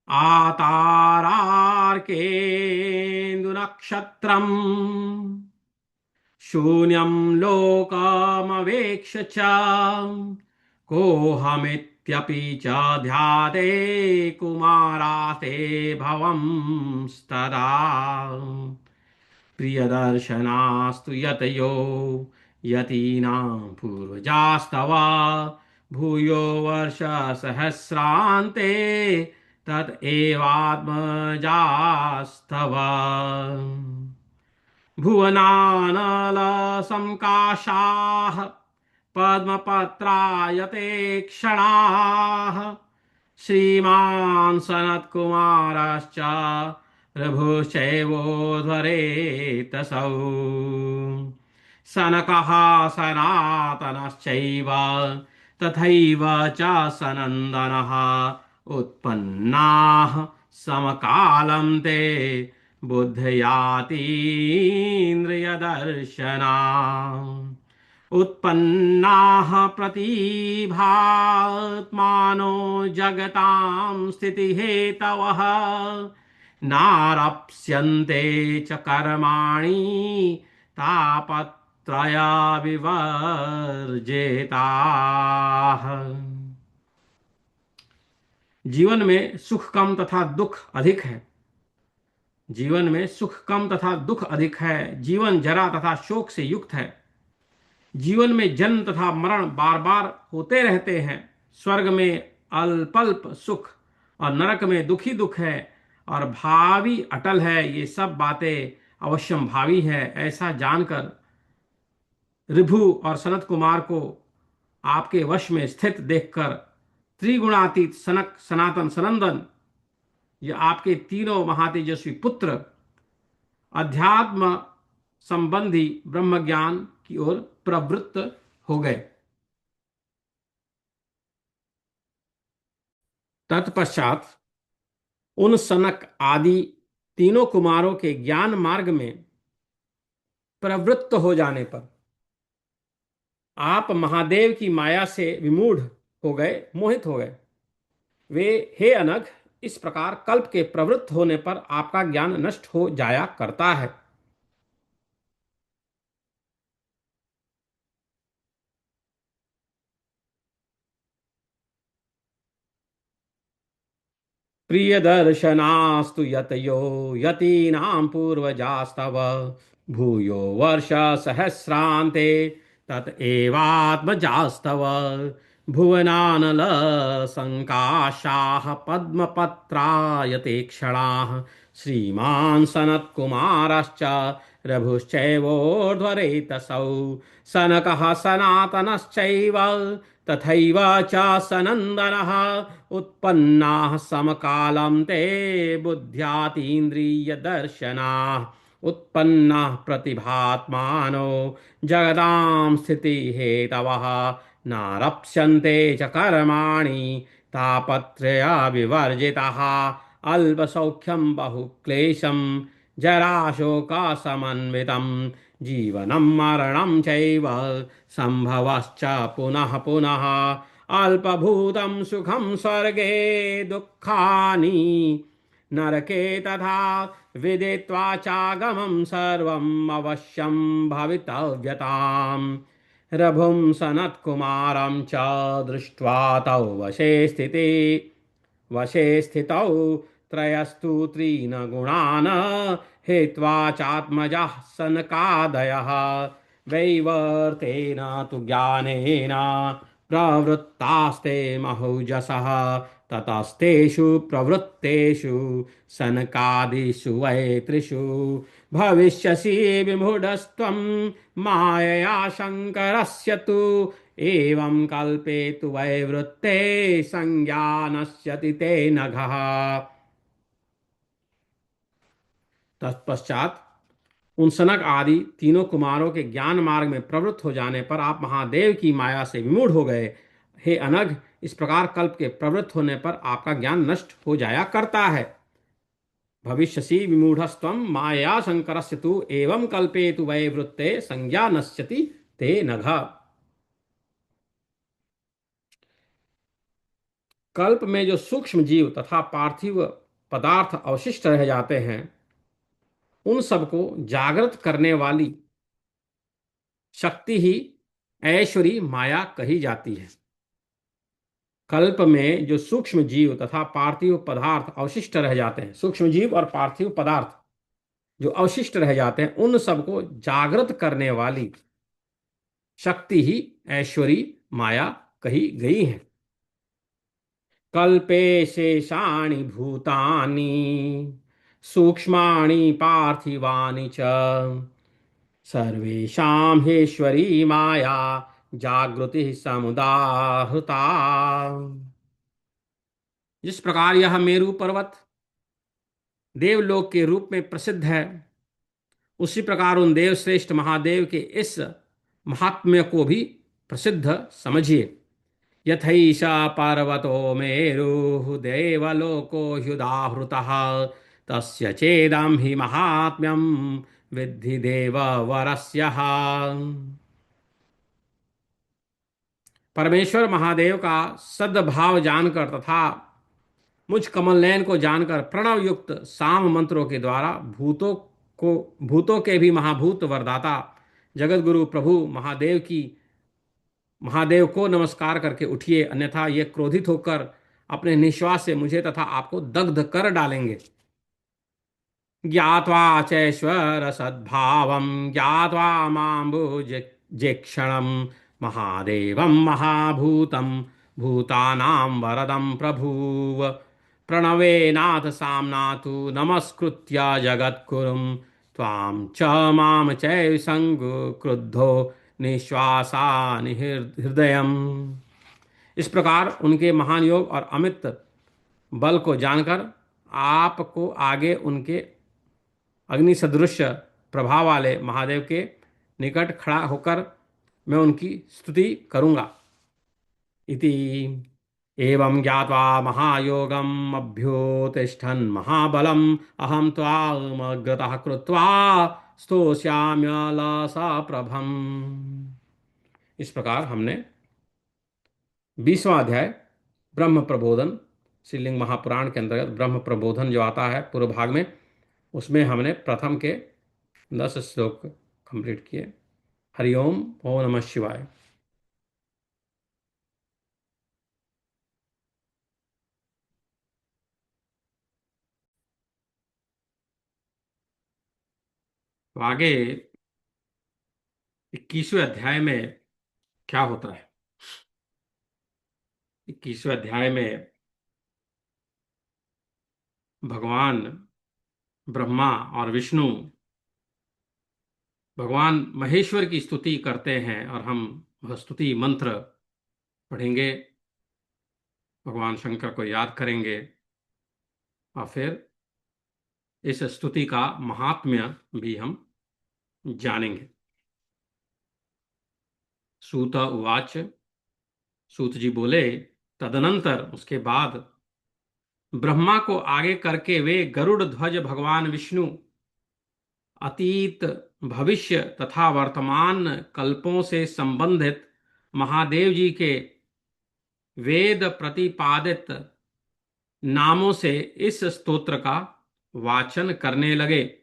आतारार्केन्दु नक्षत्रम शून्यं लोकमवेक्ष च कोऽहमित्यपि च ध्याते कुमाराते भवंस्तदा। प्रियदर्शनास्तु यतयो यतीनां पूर्वजास्तव भूयो वर्षसहस्रान्ते तदेवात्मजास्तव। भुवनानलसंकाशाः पद्मपत्रायते क्षणाः श्रीमान् सनत्कुमारश्च ऋभुश्चैवोध्वरेतसौ। सनकः सनातनश्चैव तथैव च सनन्दनः उत्पन्नाः समकालं ते बुद्धयातीन्द्रियदर्शना। उत्पन्नाः प्रतिभात्मानो जगतां स्थितिहेतवः नारप्स्यन्ते च कर्माणि तापत्रया विवर्जिताः। जीवन में सुख कम तथा दुख अधिक है। जीवन में सुख कम तथा दुख अधिक है। जीवन जरा तथा शोक से युक्त है। जीवन में जन्म तथा मरण बार बार होते रहते हैं। स्वर्ग में अल्पल्प सुख और नरक में दुखी दुख है और भावी अटल है। ये सब बातें अवश्यम भावी है। ऐसा जानकर ऋभु और सनत कुमार को आपके वश में स्थित देखकर त्रिगुणातीत सनक, सनातन, सनंदन, ये आपके तीनों महातेजस्वी पुत्र अध्यात्म संबंधी ब्रह्म ज्ञान की ओर प्रवृत्त हो गए। तत्पश्चात उन सनक आदि तीनों कुमारों के ज्ञान मार्ग में प्रवृत्त हो जाने पर आप महादेव की माया से विमूढ़ हो गए, मोहित हो गए। वे, हे अनघ, इस प्रकार कल्प के प्रवृत्त होने पर आपका ज्ञान नष्ट हो जाया करता है। प्रियदर्शनास्तु यतयो यतीनां पूर्वजास्तव भूयो वर्ष सहस्रान्ते ततएवात्मजास्तव। भुवनानल संकाशाः पद्मपत्रायते क्षणाः श्रीमान् सनत्कुमारश्च रघुश्चैवोर्ध्वरेतसौ। सनकः सनातनश्चैव तथैव च सनन्दनः उत्पन्नाः समकालं ते बुद्ध्यातीन्द्रियदर्शनाः। उत्पन्नाः प्रतिभात्मानो जगतां स्थितिहेतवः नारप्स्यन्ते च कर्माणि तापत्रया विवर्जिताः। अल्पसौख्यं बहुक्लेशं जराशोकसमन्वितं जीवनं मरणं चैव सम्भवश्च पुनः पुनः। अल्पभूतं सुखं स्वर्गे दुःखानि नरके तथा विदित्वा चागमं सर्वम् अवश्यं भवितव्यताम्। रघुं सनत्कुमारं च दृष्ट्वा तौ वशे स्थितौ त्रयस्तु त्रीन् गुणान् हित्वा चात्मजः सनकादयः वैवर्तेन तु ज्ञानेन प्रवृत्तास्ते महौजसः ततस्तेषु प्रवृत्तेषु सनकादिषु वै त्रिषु भविष्यसि विमूढस्त्वं मायया शङ्करस्य तु एवं कल्पे तु वै वृत्ते संज्ञानस्यति ते नघः। तत्पश्चात उन सनक आदि तीनों कुमारों के ज्ञान मार्ग में प्रवृत्त हो जाने पर आप महादेव की माया से विमूढ़ हो गए। हे अनघ, इस प्रकार कल्प के प्रवृत्त होने पर आपका ज्ञान नष्ट हो जाया करता है। भविष्यसि विमूढ़स्त्वं माया शंकरस्य तु एवं कल्पे तु वै वृत्ते संज्ञा नश्यति ते नघ। कल्प में जो सूक्ष्म जीव तथा पार्थिव पदार्थ अवशिष्ट रह जाते हैं, उन सबको जागृत करने वाली शक्ति ही ऐश्वरी माया कही जाती है। कल्प में जो सूक्ष्म जीव तथा पार्थिव पदार्थ अवशिष्ट रह जाते हैं, सूक्ष्म जीव और पार्थिव पदार्थ जो अवशिष्ट रह जाते हैं, उन सबको जागृत करने वाली शक्ति ही ऐश्वरी माया कही गई है। कल्पे शेषाणि भूतानि सूक्ष्माणि पार्थिवानि च सर्वेषां हेश्वरी माया जागृति समुदाहृता। जिस प्रकार यह मेरू पर्वत देवलोक के रूप में प्रसिद्ध है, उसी प्रकार उन देवश्रेष्ठ महादेव के इस महात्म्य को भी प्रसिद्ध समझिए। यथैषा पर्वतो मेरुः देवलोको ह्युदाहृतः तस्य चेदं हि महात्म्यं विद्धि देववरस्य। परमेश्वर महादेव का सद्भाव जानकर तथा मुझ कमल नयन को जानकर प्रणव युक्त साम मंत्रों के द्वारा भूतों के भी महाभूत वरदाता जगत गुरु प्रभु महादेव को नमस्कार करके उठिए, अन्यथा ये क्रोधित होकर अपने निश्वास से मुझे तथा आपको दग्ध कर डालेंगे। ज्ञात्वा चैश्वर सद्भावं ज्ञात्वा माम्बुजेक्षणं महादेवं महाभूतं भूतानां वरदं प्रभुव प्रणवे नाथ साम्ना तु नमस्कृत्य जगत्कुरुं त्वां च मां चैव संगु क्रुद्धो निश्वासानि हृदयम्। इस प्रकार उनके महान योग और अमित बल को जानकर आपको आगे उनके अग्नि सदृश प्रभाव वाले महादेव के निकट खड़ा होकर मैं उनकी स्तुति करूंगा। इति एवं ज्ञात्वा महायोगम अभ्युत्तिष्ठन् महाबलम अहम त्वामग्रतः कृत्वा स्तोष्याम्यलसा प्रभम। इस प्रकार हमने 20वां अध्याय ब्रह्म प्रबोधन, श्रीलिंग महापुराण के अंतर्गत ब्रह्म प्रबोधन जो आता है पूर्व भाग में, उसमें हमने प्रथम के 10 श्लोक कंप्लीट किए। हरिओम, ओम नमः शिवाय। तो आगे 21वें अध्याय में क्या होता है? 21वें अध्याय में भगवान ब्रह्मा और विष्णु भगवान महेश्वर की स्तुति करते हैं और हम वह स्तुति मंत्र पढ़ेंगे, भगवान शंकर को याद करेंगे और फिर इस स्तुति का महात्म्य भी हम जानेंगे। सूत उवाच, सूत जी बोले, तदनंतर उसके बाद ब्रह्मा को आगे करके वे गरुड़ ध्वज भगवान विष्णु अतीत भविष्य तथा वर्तमान कल्पों से संबंधित महादेव जी के वेद प्रतिपादित नामों से इस स्तोत्र का वाचन करने लगे।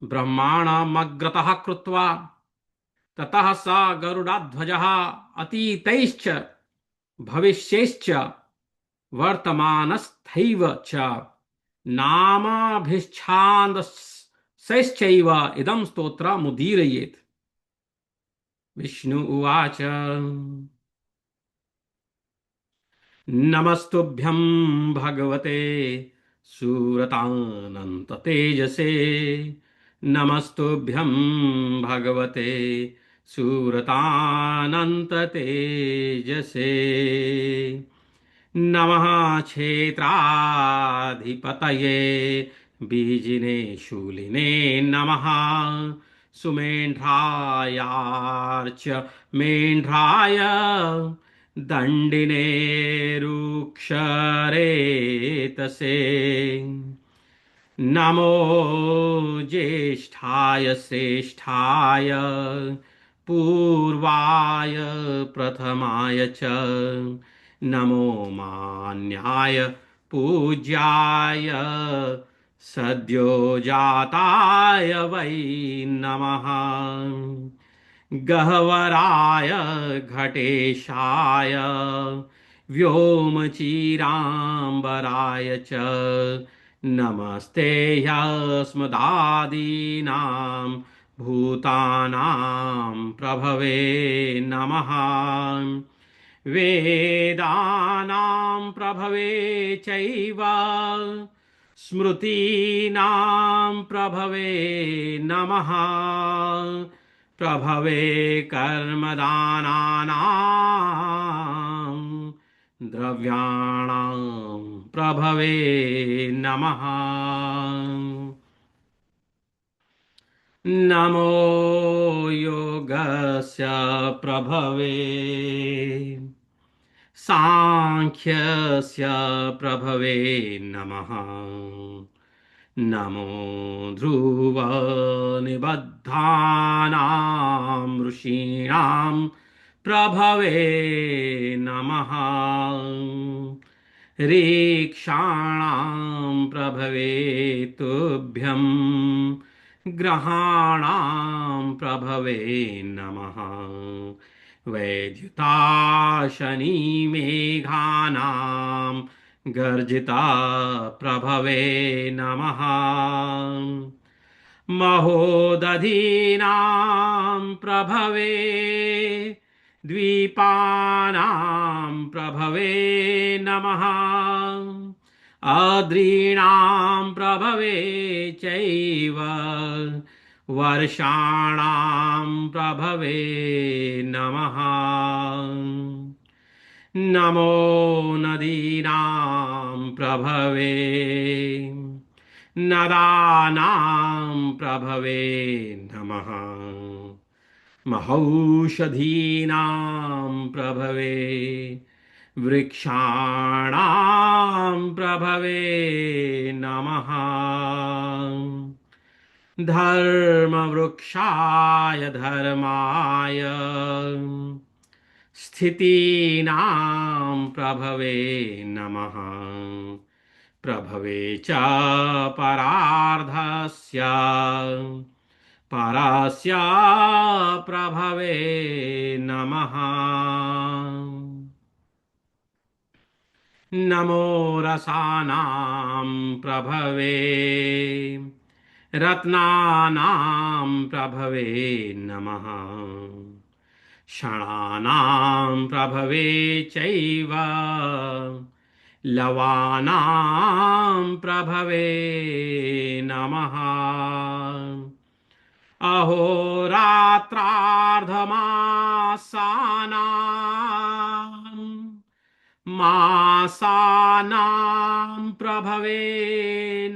ब्रह्माणमग्रतः कृत्वा ततः स गरुडाध्वजः अतीतैश्च भविष्यैश्च वर्तमानस्थैव च नामाभिच्छान्दसैश्चैव इदं स्तोत्रमुदीरयेत्। विष्णु उवाच, नमस्तुभ्यं भगवते सुरतानंत तेजसे। नमस्तुभ्यं भगवते सुरतानंत तेजसे। नमः क्षेत्राधिपतये बीजिने शूलिने नमः। सुमेधायार्च मेढ्राय दण्डिने रुक्षरेतसे। नमो ज्येष्ठाय श्रेष्ठाय पूर्वाय प्रथमाय च। नमो मान्याय पूज्याय सद्यो जाताय वै नमः। गह्वराय घटेशाय व्योमचीराम्बराय च नमस्ते यस्मदादीनां भूतानां प्रभवे नमः। वेदानां प्रभवे चैव स्मृतीनां प्रभवे नमः। प्रभवे कर्मदानानां द्रव्याणां प्रभवे नमः। नमो योगस्य प्रभवे सांख्यस्य प्रभवे नमः। नमो ध्रुवनिबद्धानां ऋषीणां प्रभवे नमः। ऋक्षाणां प्रभवे तुभ्यं ग्रहाणां प्रभवे नमः। वैद्युताशनिमेघानां गर्जिता प्रभवे नमः। महोदधीनां प्रभवे द्वीपानां प्रभवे नमः। अद्रीणां प्रभवे चैव वर्षाणां प्रभवे नमः। नमो नदीनां प्रभवे नदानां प्रभवे नमः। महौषधीनां प्रभवे वृक्षाणां प्रभवे नमः। धर्मवृक्षाय धर्माय स्थितीनां प्रभवे नमः। प्रभवे च परार्धस्य परस्य प्रभवे नमः। नमो रसानां प्रभवे रत्नानां प्रभवे नमः। षणानां प्रभवे चैव लवानां प्रभवे नमः। अहोरात्रार्धमासानां मासानां प्रभवे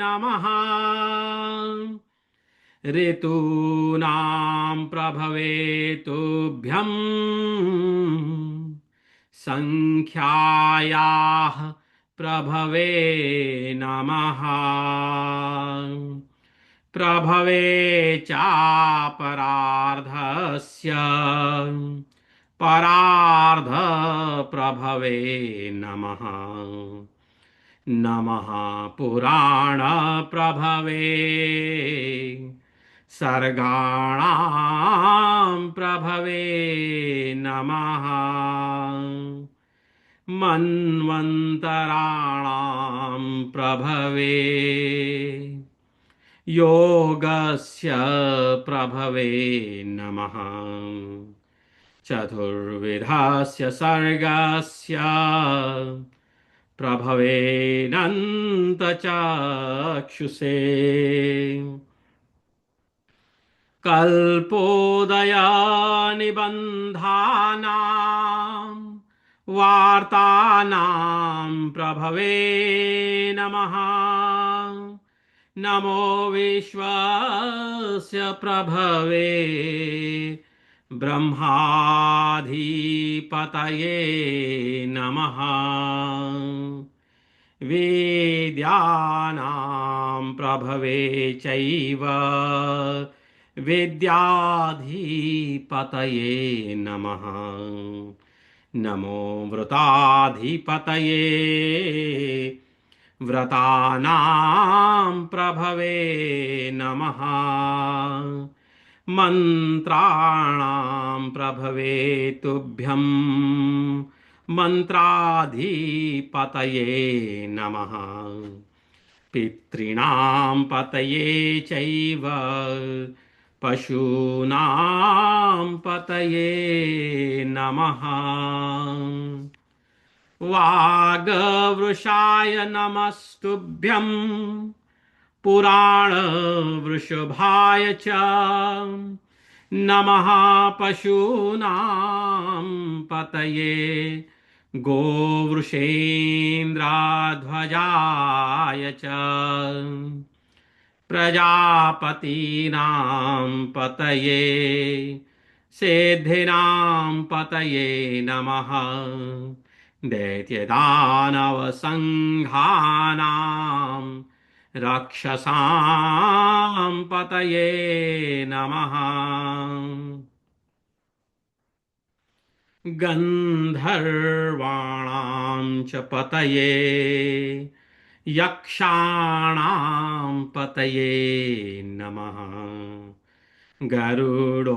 नमः। ऋतूनां प्रभवे तुभ्यं संख्यायाः प्रभवे नमः। प्रभवे चापरार्धस्य परार्ध प्रभवे नमः। नमः पुराण प्रभवे सर्गाणां प्रभवे नमः। मन्वन्तराणां प्रभवे योगस्य प्रभवे नमः। चतुर्विधस्य सर्गस्य प्रभवेनन्तचक्षुषे कल्पोदयानिबन्धानां वार्तानां प्रभवे नमः। नमो विश्वस्य प्रभवे ब्रह्माधिपतये नमः। वेद्यानां प्रभवे चैव वेद्याधिपतये नमः। नमो वृताधिपतये व्रतानां प्रभवे नमः। मन्त्राणां प्रभवे तुभ्यं मन्त्राधिपतये नमः। पितॄणां पतये चैव पशूनां पतये नमः। वागवृषाय नमस्तुभ्यं पुराणवृषभाय च नमः। पशूनां पतये गोवृषेन्द्राध्वजाय च प्रजापतीनां पतये सेद्धिनां पतये नमः। दैत्यदानवसङ्घानां रक्षसां पतये नमः। गन्धर्वाणां च पतये यक्षाणां पतये नमः। गरुडोरगसर्पाणां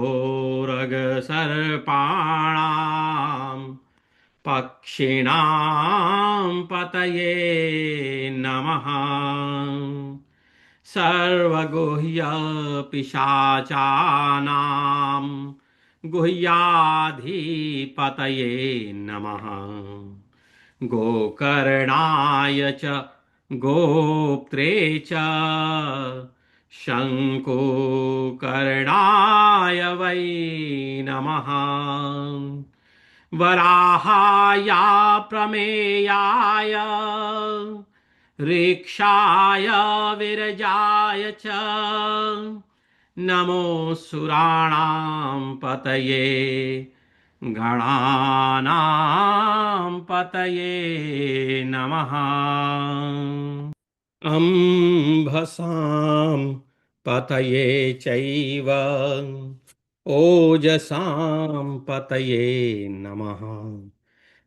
पक्षिणां पतये नमः। सर्वगुह्यपिशाचानां गुह्याधिपतये नमः। गोकर्णाय च गोप्त्रे च शङ्कुकर्णाय वै नमः। वराहाय प्रमेयाय ऋक्षाय विरजाय च नमो सुराणां पतये गणानां पतये नमः। अंभसां पतये चैव ओजसां पतये नमः।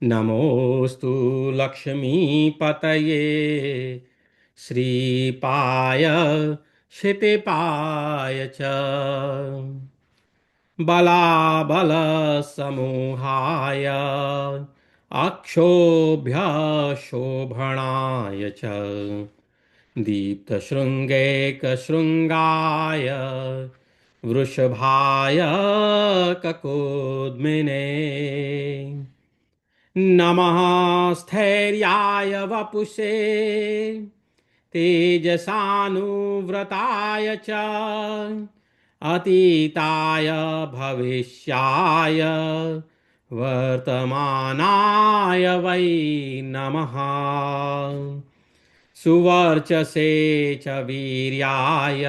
नमोस्तु लक्ष्मीपतये श्रीपाय क्षितिपाय च बलाबलसमूहाय अक्षोभ्यशोभणाय च दीप्तशृङ्गैकशृङ्गाय वृषभाय ककुद्मिने नमः। स्थैर्याय वपुषे तेजसानुव्रताय च अतीताय भविष्याय वर्तमानाय वै नमः। सुवर्चसे च वीर्याय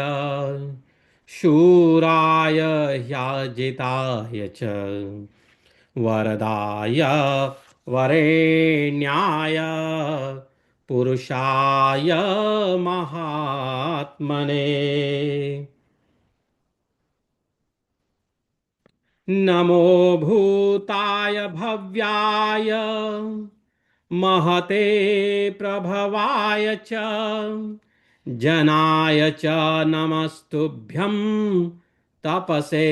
शूराय ह्याजिताय च वरदाय वरेण्याय पुरुषाय महात्मने नमो भूताय भव्याय महते प्रभवाय च जनाय च नमस्तुभ्यं तपसे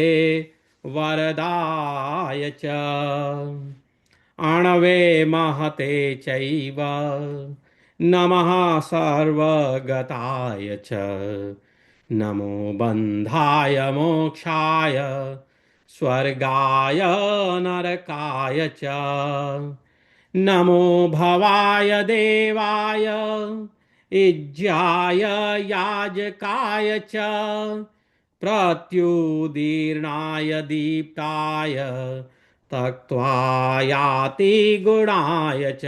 वरदाय च अणवे महते चैव नमः सर्वगताय च नमो बन्धाय मोक्षाय स्वर्गाय नरकाय च नमो भवाय देवाय इज्याय याजकाय च प्रत्युदीर्णाय दीप्ताय तक्त्वायाति गुणाय च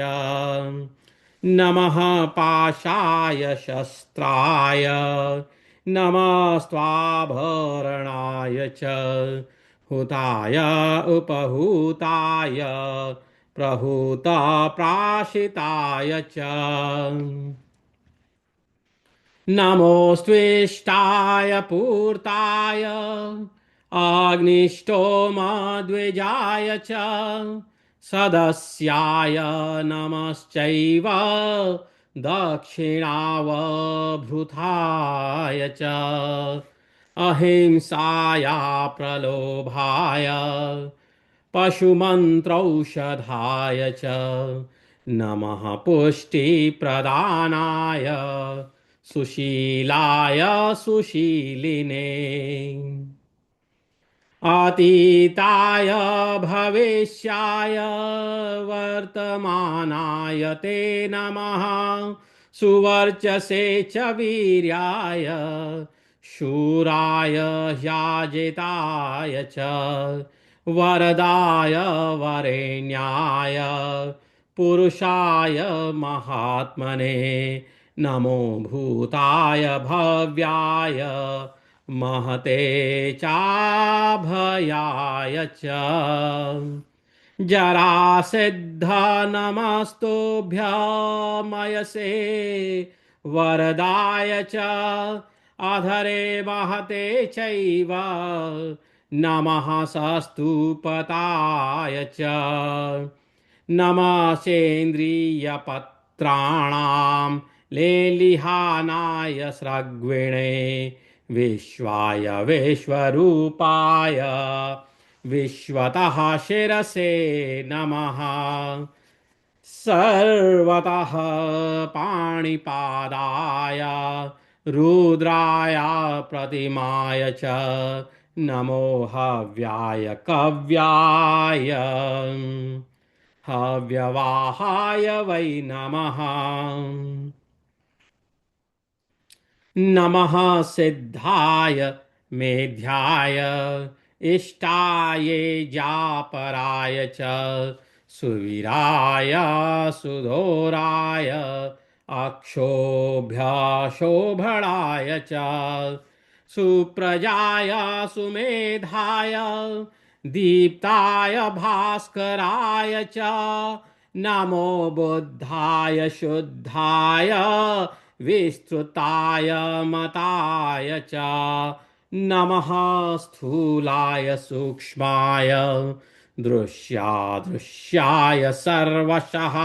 नमः पाशाय शस्त्राय नमस्त्वाभरणाय च हुताय उपहुताय प्रहुत प्राशिताय च नमोऽस्त्विष्टाय पूर्ताय अग्निष्टोमद्विजाय च सदस्याय नमश्चैव दक्षिणावभृताय च अहिंसाया प्रलोभाय पशुमन्त्रौषधाय च नमः पुष्टिप्रदानाय सुशीलाय सुशीलिने अतीताय भविष्याय वर्तमानाय ते नमः सुवर्चसे च वीर्याय शूराय ह्याजिताय च वरदाय वरेण्याय पुरुषाय महात्मने नमो भूताय भव्याय महते चाभयाय च जरासिद्ध नमस्तुभ्यमयसे वरदाय च अधरे महते चैव नमः सस्तुपताय च नमसेन्द्रियपत्राणां लेलिहानाय स्रग्विणे विश्वाय विश्वरूपाय विश्वतः शिरसे नमः सर्वतः पाणिपादाय रुद्राय प्रतिमाय च नमो हव्याय कव्याय हव्यवाहाय वै नमः नमः सिद्धाय मेध्याय इष्टाय जापराय च सुवीराय सुधोराय अक्षोभ्यशोभणाय च सुप्रजाय सुमेधाय दीप्ताय भास्कराय च नमो बुद्धाय शुद्धाय विस्तृताय मताय च नमः स्थूलाय सूक्ष्माय दृश्यादृश्याय सर्वशः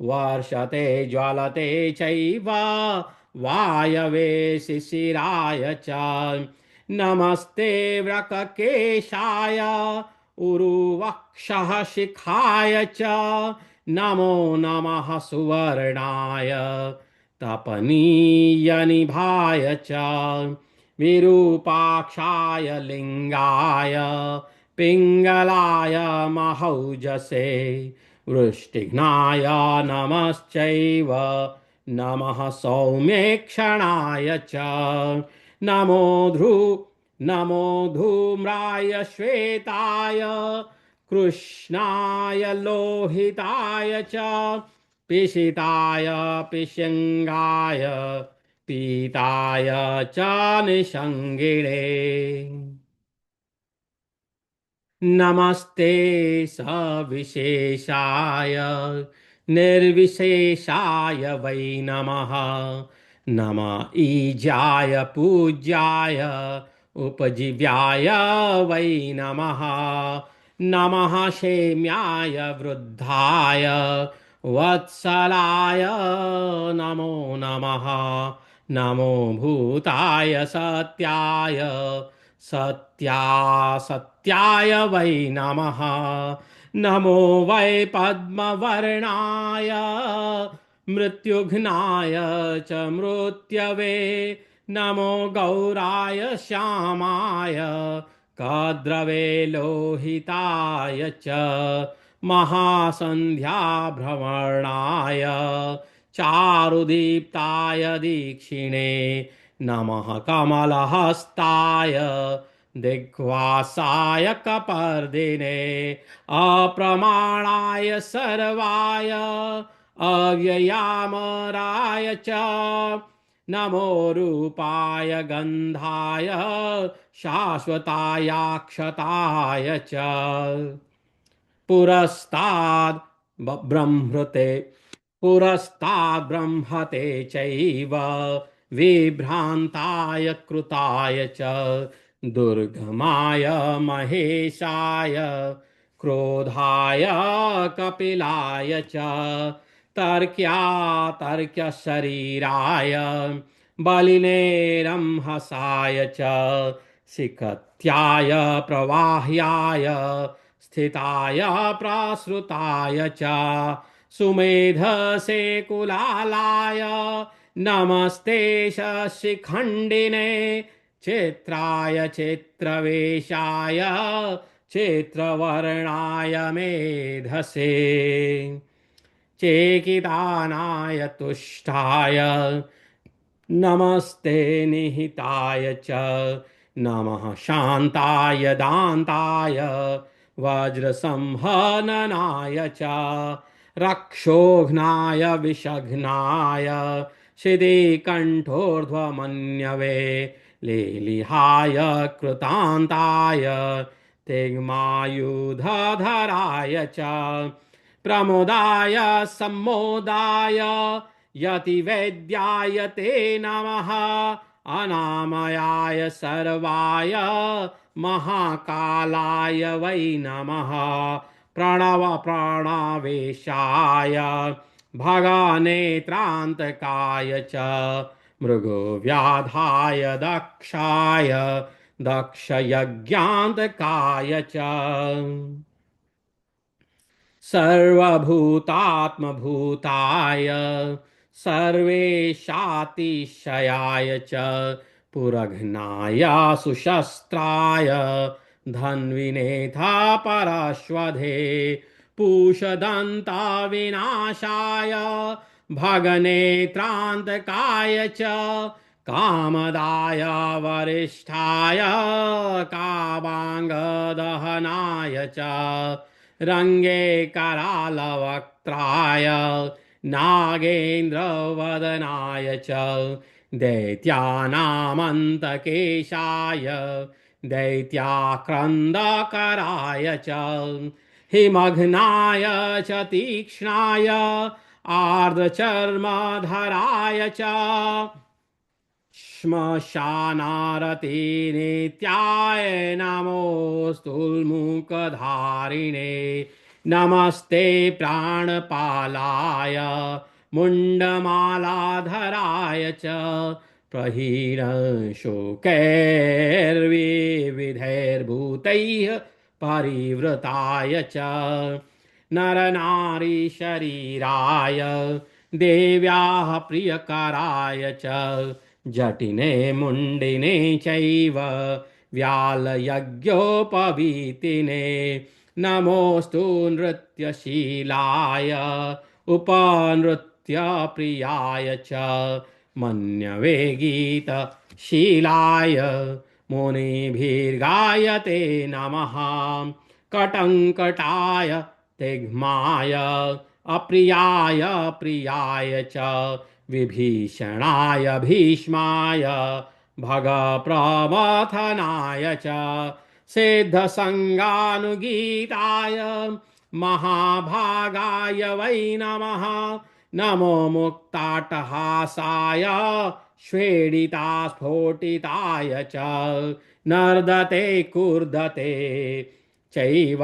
वर्षते ज्वलते चैव वायवे शिशिराय च नमस्ते व्रककेशाय उरुवक्षः शिखाय च नमो नमः सुवर्णाय तपनीयनिभाय च विरूपाक्षाय लिंगाय पिंगलाय महौजसे वृष्टिघ्नाय नमश्चैव नमः सौम्येक्षणाय च नमो धूम्राय श्वेताय कृष्णाय लोहिताय च पिशिताय पिशंगाय पीताय च निषंगिणे नमस्ते सविशेषाय निर्विशेषाय वै नमः नम ईजाय पूज्याय उपजीव्याय वै नमः नमः क्षेम्याय वृद्धाय वत्सलाय नमो नमः नमो भूताय सत्याय सत्याय वै नमः नमो वै पद्मवर्णाय मृत्युघ्नाय च मृत्यवे नमो गौराय श्यामाय कद्रवे लोहिताय च महासन्ध्या भ्रमणाय चारुदीप्ताय दीक्षिणे नमः कमलहस्ताय दिग्वासाय कपर्दिने अप्रमाणाय सर्वाय अव्ययामराय च नमो रूपाय गन्धाय शाश्वतायाक्षताय च पुरस्ताद् ब्रह्मते पुरस्ताद् ब्रह्मते चैव विभ्रान्ताय कृताय च दुर्गमाय महेशाय क्रोधाय कपिलाय च तर्क्य शरीराय बलिने रंहसाय च सिकत्याय प्रवाह्याय स्थिताय प्राश्रुताय च सुमेधसे कुलालाय नमस्ते शशिखण्डिने चित्राय चित्रवेशाय चित्रवर्णाय मेधसे चेकितानाय तुष्टाय नमस्ते निहिताय च नमः शान्ताय दान्ताय वज्रसंहननाय च रक्षोघ्नाय विषघ्नाय शितिकण्ठोर्ध्वमन्यवे लेलिहाय कृतान्ताय तिग्मायुधधराय च प्रमोदाय सम्मोदाय यतिवेद्याय ते नमः अनामयाय सर्वाय महाकालाय वै नमः प्रणव प्राणावेशाय भगनेत्रान्तकाय च मृगोव्याधाय दक्षाय दक्षयज्ञान्तकाय च सर्वभूतात्मभूताय सर्वेशातिशयाय च पुरघ्नाय सुशस्त्राय धन्विनेथा परश्वधे पूषदन्ता विनाशाय भगनेत्रान्तकाय च कामदाय वरिष्ठाय कामाङ्गदहनाय च रंगे करालवक्त्राय नागेन्द्रवदनाय च दैत्यानामन्तकेशाय दैत्याक्रन्दकराय च हिमघ्नाय च तीक्ष्णाय आर्द्रचर्मधराय च श्मशानारतिनित्याय नमोस्तुल्मुखधारिणे नमस्ते प्राणपालाय मुण्डमालाधराय च प्रहीनशोकैर्विविधैर्भूतैः परिवृताय च नरनारीशरीराय देव्याः प्रियकराय च जटिने मुण्डिने चैव व्यालयज्ञोपवीतिने नमोऽस्तु नृत्यशीलाय उपनृत्यप्रियाय च मन्यवे गीतशीलाय मुनिभिर्गायते नमः कटङ्कटाय तिग्माय अप्रियाय प्रियाय च विभीषणाय भीष्माय भगप्रमथनाय च सिद्धसङ्गानुगीताय महाभागाय वै नमः नमो मुक्ताटहासाय श्वेडितास्फोटिताय च नर्दते कूर्दते चैव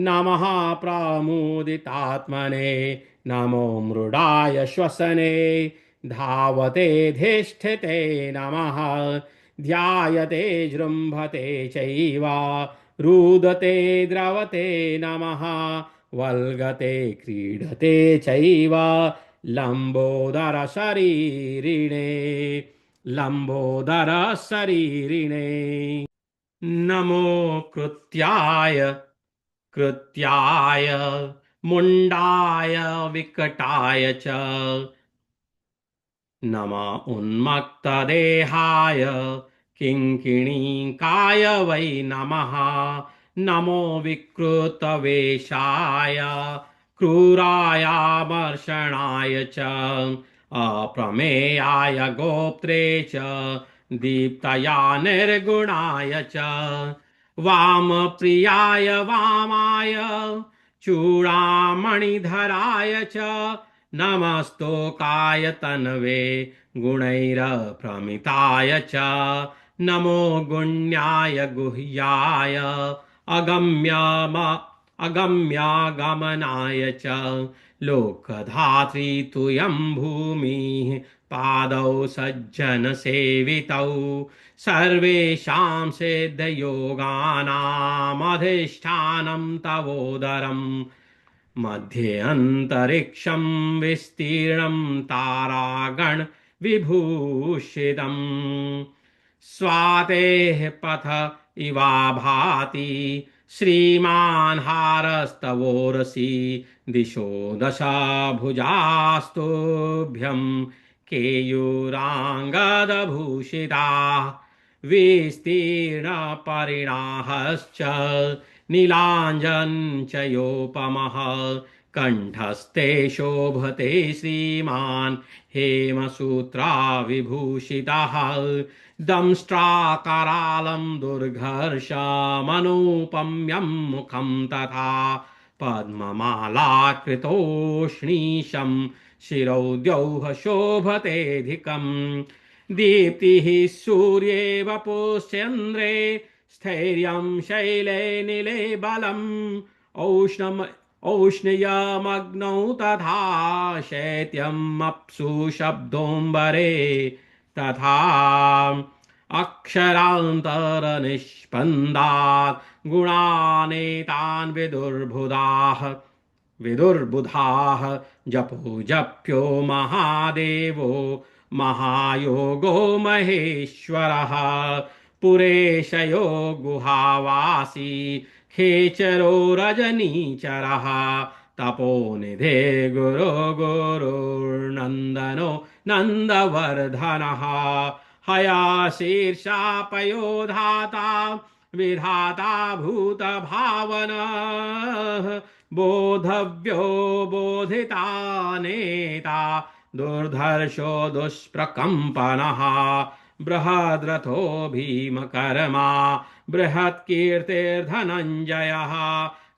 नमः प्रमुदितात्मने नमो मृडाय श्वसने धावते धिष्ठिते नमः ध्यायते जृम्भते चैव रुदते द्रवते नमः वल्गते क्रीडते चैव लम्बोदर शरीरिणे नमो कृत्याय कृत्याय मुण्डाय विकटाय च नम उन्मत्तदेहाय किङ्किणीकाय वै नमः। नमो विकृतवेषाय क्रूरायामर्षणाय च अप्रमेयाय गोप्त्रे च दीप्तया निर्गुणाय च वामप्रियाय वामाय चूडामणिधराय च नमस्तोकाय तन्वे गुणैरप्रमिताय च नमो गुण्याय गुह्याय अगम्यागमनाय च लोकधात्री तुयं भूमिः पादौ सज्जनसेवितौ सर्वेषां सिद्धयोगानामधिष्ठानं तवोदरम् मध्ये अन्तरिक्षं विस्तीर्णं तारागण विभूषितम् स्वातेः पथ इवाभाति श्रीमान् हारस्तवोरसि दिशो दशा भुजास्तुभ्यं केयूराङ्गदभूषिताः विस्तीर्णपरिणाहश्च नीलाञ्जनचयोपमः कण्ठस्ते शोभते श्रीमान् हेमसूत्राविभूषितः दंष्ट्राकरालं दुर्घर्षमनुपम्यं मुखं तथा पद्ममालाकृतोष्णीशं शिरोद्यौः शोभतेऽधिकम् दीप्तिः सूर्ये वपुश्चन्द्रे स्थैर्यं शैले नीले बलम् औष्ण्यमग्नौ तथा शैत्यम् अप्सु शब्दोऽम्बरे तथा अक्षरान्तरनिष्पन्दात् गुणानेतान् विदुर्बुधाः जपो जप्यो महादेवो महायोगो महेश्वरः पुरेशयो गुहावासी खेचरो रजनीचरः तपोनिधे गुरुर्नन्दनो नन्दवर्धनः हयाशीर्षापयो धाता विधाता भूतभावनः बोधव्यो बोधिता नेता दुर्धर्षो दुष्प्रकम्पनः बृहद्रथो भीमकर्मा बृहत्कीर्तिर्धनञ्जयः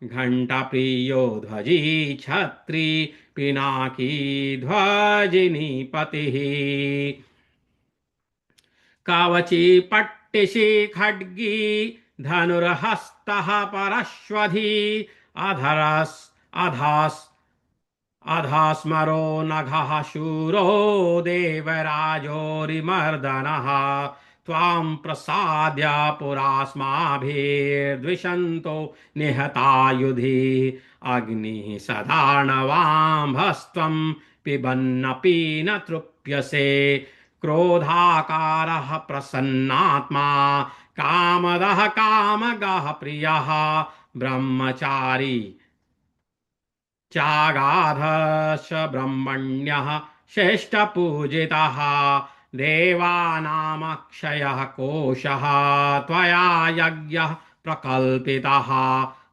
घण्टाप्रियो ध्वजी छत्री पिनाकी ध्वजिनीपतिः कवची पट्टिशी खड्गी धनुर्हस्तः परश्वधी अधास्मरो नघः शूरो देवराजोरिमर्दनः त्वां प्रसाद्य पुरास्माभिर्द्विषन्तो निहतायुधि अग्निः सदार्णवाम्भस्त्वं पिबन्नपि न तृप्यसे क्रोधाकारः प्रसन्नात्मा कामदः कामगः प्रियः ब्रह्मचारी चागाधश्च ब्रह्मण्यः श्रेष्ठपूजितः देवानामक्षयः कोशः त्वया यज्ञः प्रकल्पितः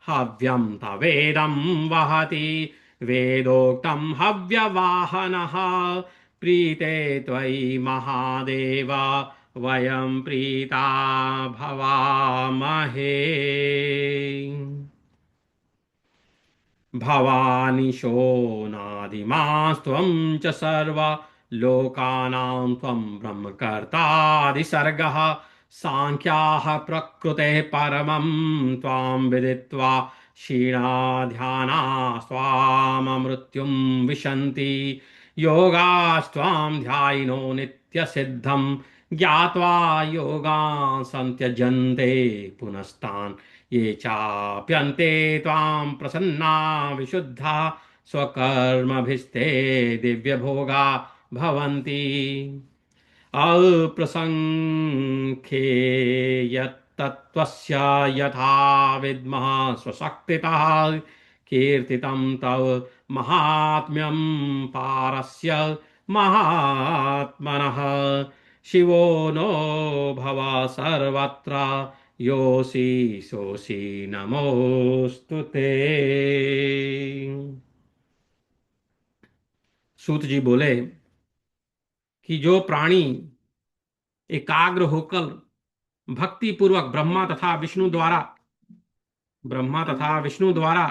हव्यं तवेदं वहति वेदोक्तं हव्यवाहनः प्रीते त्वयि महादेव वयं प्रीता भवामहे भवानिशो नादिमास्त्वं च सर्वलोकानां त्वं ब्रह्मकर्तादिसर्गः सांख्याः प्रकृतेः परमं त्वां विदित्वा क्षीणा ध्याना स्वाममृत्युं विशन्ति योगास्त्वां ध्यायिनो नित्यसिद्धं ज्ञात्वा योगान् सन्त्यजन्ते पुनस्तान् ये चाप्यन्ते त्वां प्रसन्ना विशुद्धा स्वकर्मभिस्ते दिव्यभोगा भवन्ति अप्रसङ्ख्ये तत्त्वस्य यथा विद्मः स्वशक्तितः कीर्तितं तव महात्म्यं पारस्य महात्मनः शिवो नो भव सर्वत्र योऽसि सोऽसि नमोऽस्तु ते। सूत जी बोले कि जो प्राणी एकाग्र होकर भक्ति पूर्वक ब्रह्मा तथा विष्णु द्वारा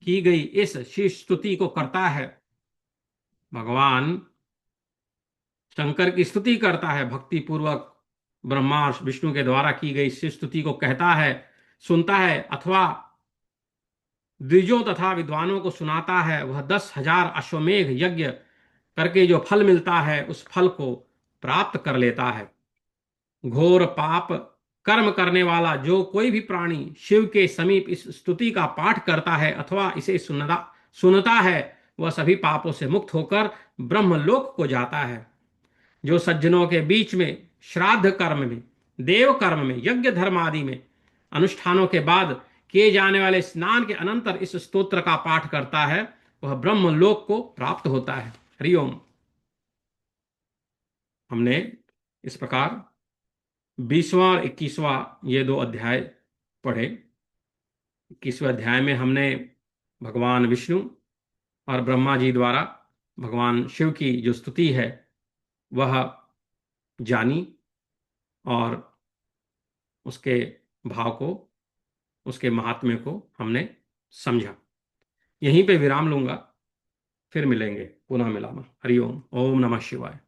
की गई इस शीर्ष स्तुति को करता है, भगवान शंकर की स्तुति करता है, भक्ति पूर्वक ब्रह्मा और विष्णु के द्वारा की गई शीर्ष स्तुति को कहता है, सुनता है, अथवा द्विजों तथा विद्वानों को सुनाता है, वह 10,000 अश्वमेघ यज्ञ करके जो फल मिलता है उस फल को प्राप्त कर लेता है। घोर पाप कर्म करने वाला जो कोई भी प्राणी शिव के समीप इस स्तुति का पाठ करता है अथवा इसे सुनता है, वह सभी पापों से मुक्त होकर ब्रह्मलोक को जाता है। जो सज्जनों के बीच में श्राद्ध कर्म में, देव कर्म में, यज्ञ धर्म आदि में अनुष्ठानों के बाद किए जाने वाले स्नान के अनंतर इस स्तोत्र का पाठ करता है, वह ब्रह्मलोक को प्राप्त होता है। हरिओम। हमने इस प्रकार 20वां और 21वां ये दो अध्याय पढ़े। 21वें अध्याय में हमने भगवान विष्णु और ब्रह्मा जी द्वारा भगवान शिव की जो स्तुति है वह जानी और उसके भाव को, उसके महात्म्य को हमने समझा। यहीं पे विराम लूंगा, फिर मिलेंगे, पुनः मिलामा। हरिओम। ओम नमः शिवाय।